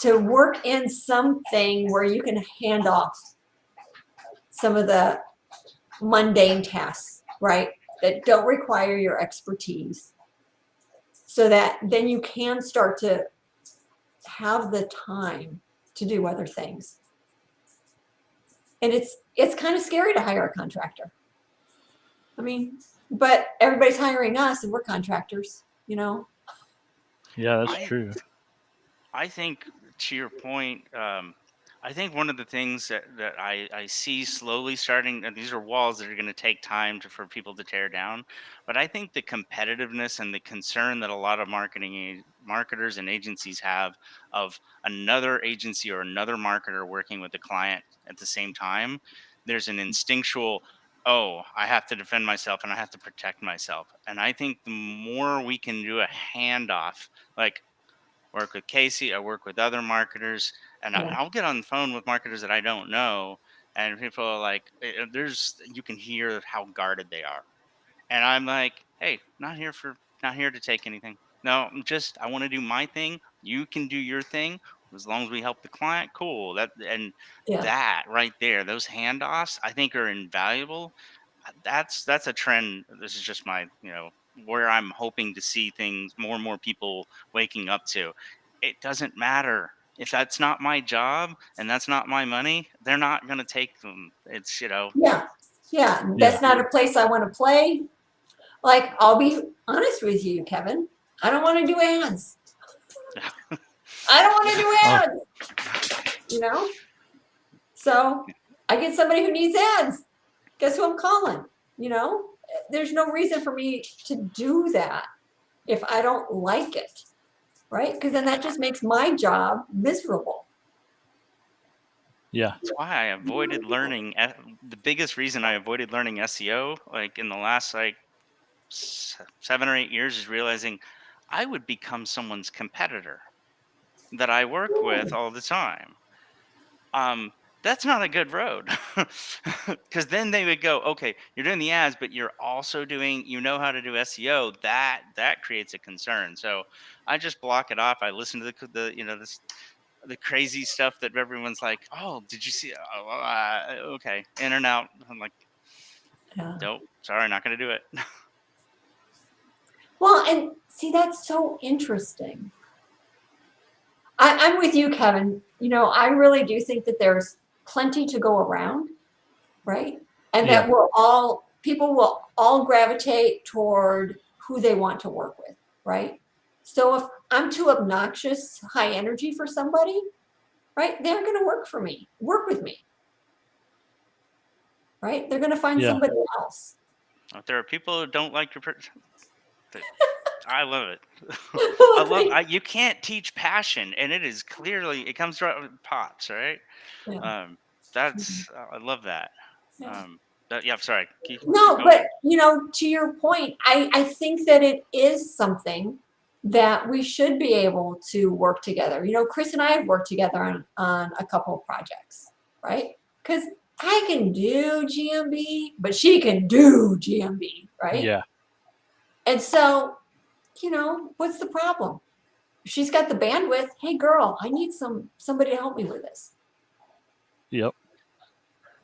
to work in something where you can hand off some of the mundane tasks, right? That don't require your expertise, so that then you can start to have the time to do other things. And it's kind of scary to hire a contractor. I mean, but everybody's hiring us and we're contractors, you know? Yeah, that's I true. I think to your point, I think one of the things that I see slowly starting, and these are walls that are going to take time for people to tear down, but I think the competitiveness and the concern that a lot of marketers and agencies have of another agency or another marketer working with a client at the same time, there's an instinctual, oh, I have to defend myself and I have to protect myself. And I think the more we can do a handoff, like work with Casey, I work with other marketers, and Yeah. I'll get on the phone with marketers that I don't know, and people are like, you can hear how guarded they are, and I'm like, hey, not here to take anything. No, I want to do my thing. You can do your thing as long as we help the client. Cool. Yeah. That right there, those handoffs, I think are invaluable. That's a trend. This is just my, where I'm hoping to see things, more and more people waking up to. It doesn't matter if that's not my job and that's not my money. They're not going to take them. It's Yeah. Yeah. Yeah. That's not a place I want to play. Like, I'll be honest with you, Kevin. I don't want to do ads. I don't want to Oh, do ads, you know? So I get somebody who needs ads. Guess who I'm calling? You know? There's no reason for me to do that if I don't like it, right? Because then that just makes my job miserable. yeah. That's why I avoided learning. The biggest reason I avoided learning SEO, like in the last 7 or 8 years, is realizing I would become someone's competitor that I work with all the time. Um, that's not a good road, because then they would go, okay, you're doing the ads, but you're also doing, how to do SEO. That creates a concern. So I just block it off. I listen to the crazy stuff that everyone's like, oh, did you see? Oh, okay, in and out. I'm like, Yeah. nope, sorry, not going to do it. Well, and see, that's so interesting. I'm with you, Kevin. You know, I really do think that there's plenty to go around, right? And Yeah. that people will all gravitate toward who they want to work with, right? So if I'm too obnoxious, high energy for somebody, right, they're going to work with me, right? They're going to find Yeah. somebody else. If there are people who don't like your, I love it. Well, You can't teach passion, and it is clearly, it comes right with pops, right? yeah, Um, I love that. yeah. Um, yeah, sorry, keep No, going. but you know, to your point, I think that it is something that we should be able to work together. You know, Chris and I have worked together on a couple of projects, right? Because I can do GMB, but she can do GMB, right? Yeah. And so, you know, what's the problem? She's got the bandwidth. Hey, girl, I need somebody to help me with this. Yep.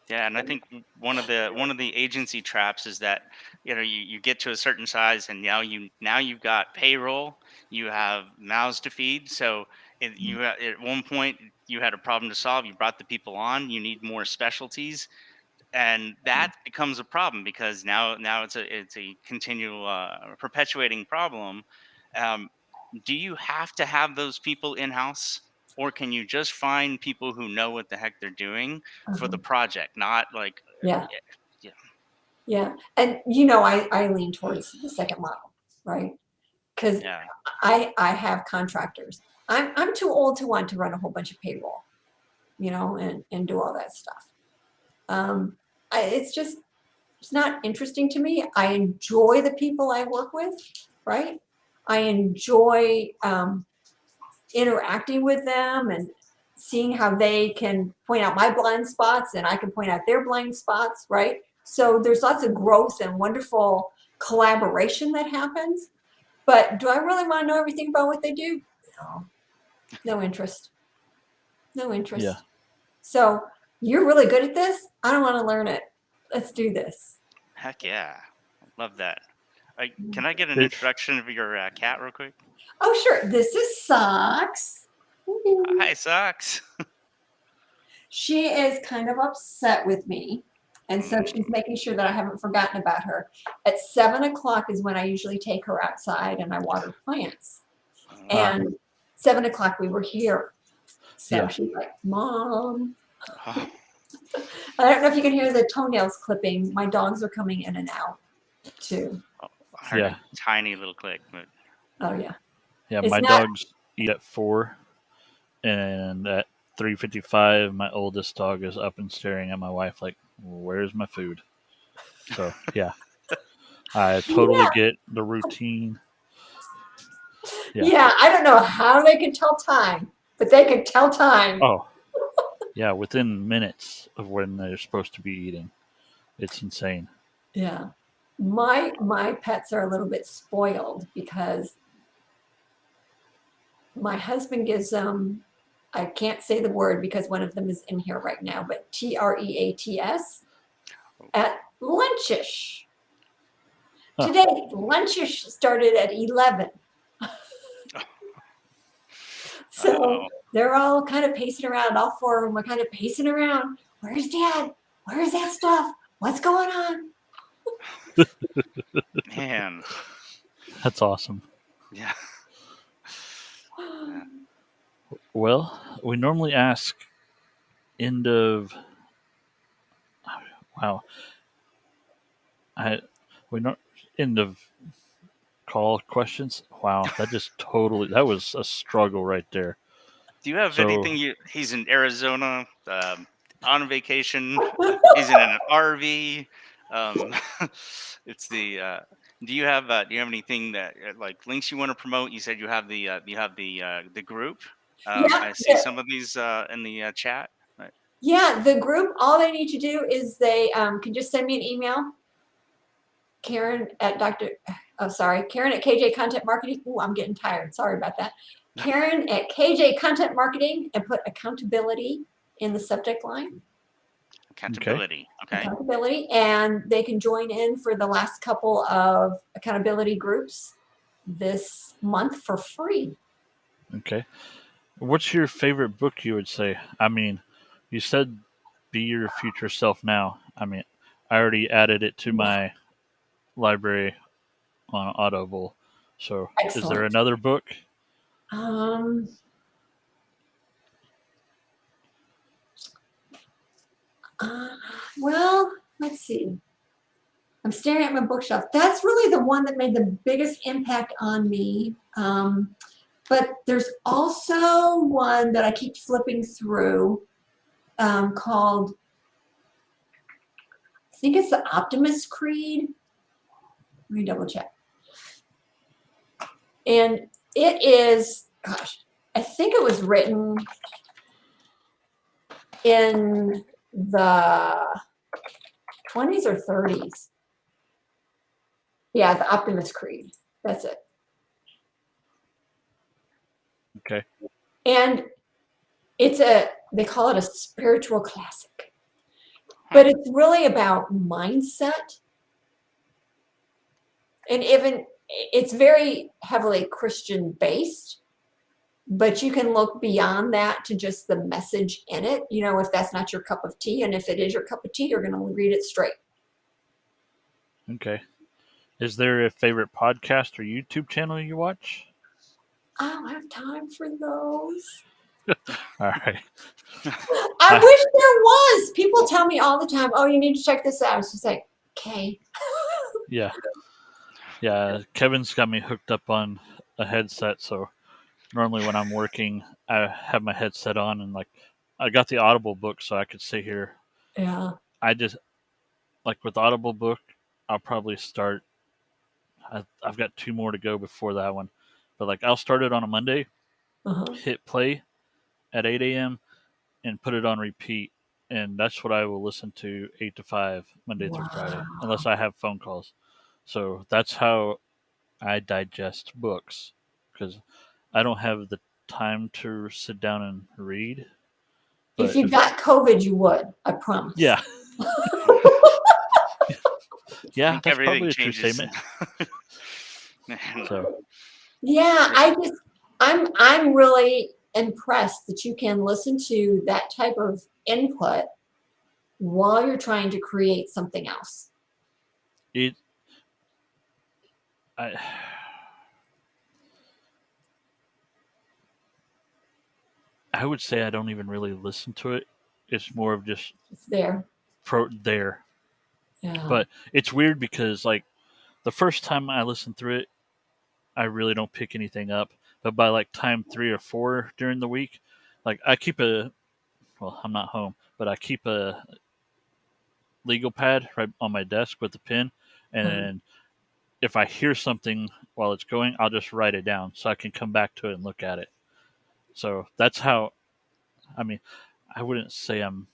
Yeah, and I think one of the agency traps is that you get to a certain size, and now you've got payroll, you have mouths to feed. So at one point you had a problem to solve, you brought the people on, you need more specialties, and that becomes a problem because now it's a continual perpetuating problem. Um, do you have to have those people in house, or can you just find people who know what the heck they're doing for the Uh-huh. project, not like Yeah, yeah, yeah. yeah. And you know, I lean towards the second model, right? because Yeah. I have contractors. I'm too old to want to run a whole bunch of payroll, and do all that stuff. It's just, it's not interesting to me. I enjoy the people I work with, right? I enjoy interacting with them and seeing how they can point out my blind spots and I can point out their blind spots, right? So there's lots of growth and wonderful collaboration that happens. But do I really want to know everything about what they do? No, no interest. No interest. Yeah. So you're really good at this. I don't want to learn it. Let's do this. Heck yeah. Love that. Can I get an It- introduction of your cat real quick? Oh, sure. This is Socks. Hi, Socks. She is kind of upset with me. And so she's making sure that I haven't forgotten about her. At 7 o'clock is when I usually take her outside and I water plants. And 7 o'clock we were here. So Yeah. she's like, Mom. Oh, I don't know if you can hear the toenails clipping. My dogs are coming in and out too. I heard Yeah. a tiny little click. But Oh, yeah. Yeah, It's my not- dogs eat at 4, and at 3:55, my oldest dog is up and staring at my wife like, "Where's my food?" So yeah, I totally get the routine. Yeah. Yeah, I don't know how they can tell time, but they can tell time. Oh, yeah, within minutes of when they're supposed to be eating. It's insane. Yeah. My pets are a little bit spoiled because my husband gives them, I can't say the word because one of them is in here right now, but TREATS at lunchish. Huh. Today, lunchish started at 11. So Uh-oh. they're all kind of pacing around. All four of them are kind of pacing around. Where's Dad? Where's that stuff? What's going on? Man. That's awesome. Yeah. Yeah. Well, we normally ask end of wow. I we not end of call questions. Wow, that was a struggle right there. Do you have So anything he's in Arizona, on vacation. He's in an RV. Um, it's the. Do you have anything that like links you want to promote? You said you have the group. Yeah, I see some of these in the chat. yeah. The group, all they need to do is they can just send me an email. Karen at Karen at KJ Content Marketing. Oh, I'm getting tired. Sorry about that. Karen at KJ Content Marketing and put accountability in the subject line. Accountability. Okay. Accountability, and they can join in for the last couple of accountability groups this month for free. okay. What's your favorite book you would say? I mean, you said be your future self now. I mean, I already added it to my library on Audible. So, is there Excellent. another book? Well, let's see. I'm staring at my bookshelf. That's really the one that made the biggest impact on me. But there's also one that I keep flipping through called, I think it's the Optimist Creed. Let me double check. And it is, gosh, I think it was written in the 20s or 30s. Yeah, the Optimist Creed. That's it. Okay. And they call it a spiritual classic. But it's really about mindset. And even it's very heavily Christian based, but you can look beyond that to just the message in it, if that's not your cup of tea. And if it is your cup of tea, you're going to read it straight. Okay. Is there a favorite podcast or YouTube channel you watch? I don't have time for those. All right. I wish there was. People tell me all the time, oh, you need to check this out. It's just like, okay. Yeah. Yeah, Kevin's got me hooked up on a headset, so normally when I'm working, I have my headset on and like I got the Audible book, so I could sit here. Yeah. I just like with Audible book, I'll probably start. I've got 2 more to go before that one, but like I'll start it on a Monday, Uh-huh. hit play at 8 a.m. and put it on repeat, and that's what I will listen to 8 to 5 Monday through Friday, Wow. unless I have phone calls. So that's how I digest books because I don't have the time to sit down and read. If But you if got COVID, you would, I promise. yeah, I yeah, think that's everything probably a true changes. statement. And, So Yeah, yeah. I'm really impressed that you can listen to that type of input while you're trying to create something else. it, I, I would say I don't even really listen to it. It's more of just It's there. there. Yeah. But it's weird because like the first time I listened through it, I really don't pick anything up. But by like time 3 or 4 during the week, like I keep a well, I'm not home, but I keep a legal pad right on my desk with a pen, Uh, and if I hear something while it's going, I'll just write it down so I can come back to it and look at it. So that's how. I mean, I wouldn't say I'm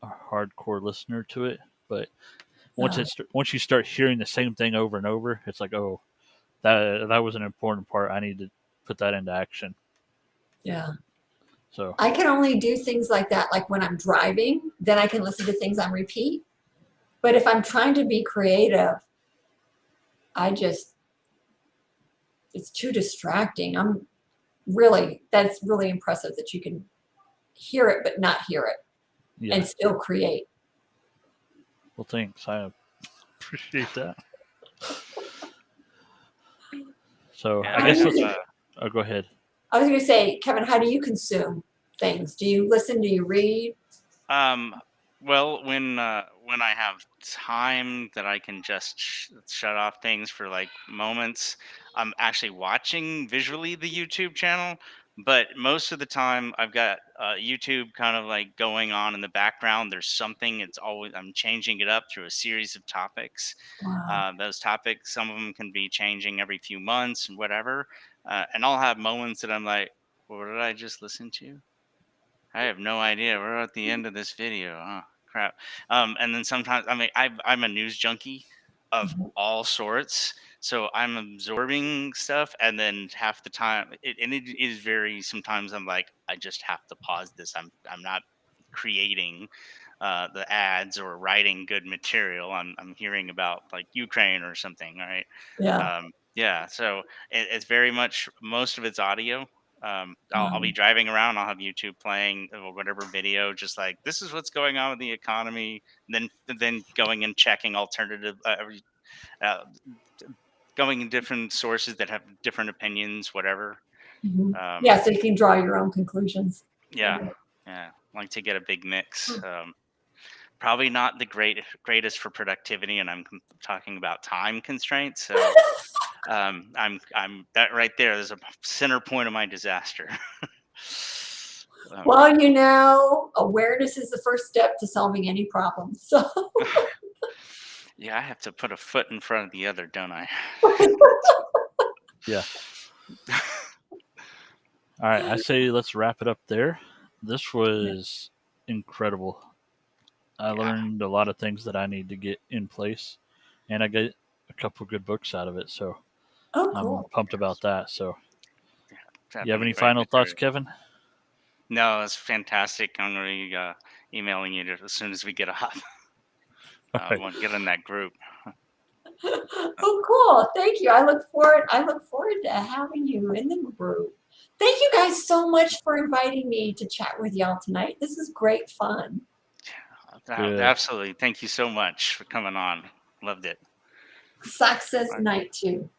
a hardcore listener to it, but uh, once you start hearing the same thing over and over, it's like, oh, that was an important part. I need to put that into action. yeah. So I can only do things like that, like when I'm driving, then I can listen to things on repeat. But if I'm trying to be creative, I just, it's too distracting. That's really impressive that you can hear it but not hear it yeah, and still create. well, thanks. I appreciate that. So Yeah, I How do guess you, let's. Oh, go ahead. I was going to say, Kevin, how do you consume things? Do you listen? Do you read? Um, well, when I have time that I can just shut off things for like moments, I'm actually watching visually the YouTube channel. But most of the time, I've got YouTube kind of like going on in the background. There's something. It's always I'm changing it up through a series of topics. Wow. Those topics, some of them can be changing every few months and whatever. And I'll have moments that I'm like, what did I just listen to? I have no idea. We're at the end of this video. Oh, crap. And then sometimes, I mean, I'm a news junkie of Mhm. all sorts. So I'm absorbing stuff. And then half the time, it is very, sometimes I'm like, I just have to pause this. I'm not creating the ads or writing good material. I'm hearing about like Ukraine or something. Right. Yeah. Yeah. So it's very much, most of it's audio. I'll be Wow. driving around. I'll have YouTube playing or whatever video, just like this is what's going on with the economy. Then going and checking alternative, uh, going in different sources that have different opinions, whatever. Mhm. Um, Yeah, so you can draw your own conclusions. I yeah, get it. yeah. Like to get a big mix. Hmm. Probably not the greatest for productivity, and I'm talking about time constraints. So I'm that right there. There's a center point of my disaster. um, Well, awareness is the first step to solving any problem. So, Yeah, I have to put a foot in front of the other, don't I? Yeah. All right. I say let's wrap it up there. This was incredible. I Yeah, learned a lot of things that I need to get in place, and I get a couple good books out of it. So oh, I'm cool. pumped about that. So, you have having the any right final thoughts, material. Kevin? No, it's fantastic. I'm gonna be emailing you as soon as we get off. All right. We'll get in that group. Oh, cool. Thank you. I look forward to having you in the group. Thank you guys so much for inviting me to chat with y'all tonight. This is great fun. Good. Absolutely. Thank you so much for coming on. Loved it. Success All right. night too.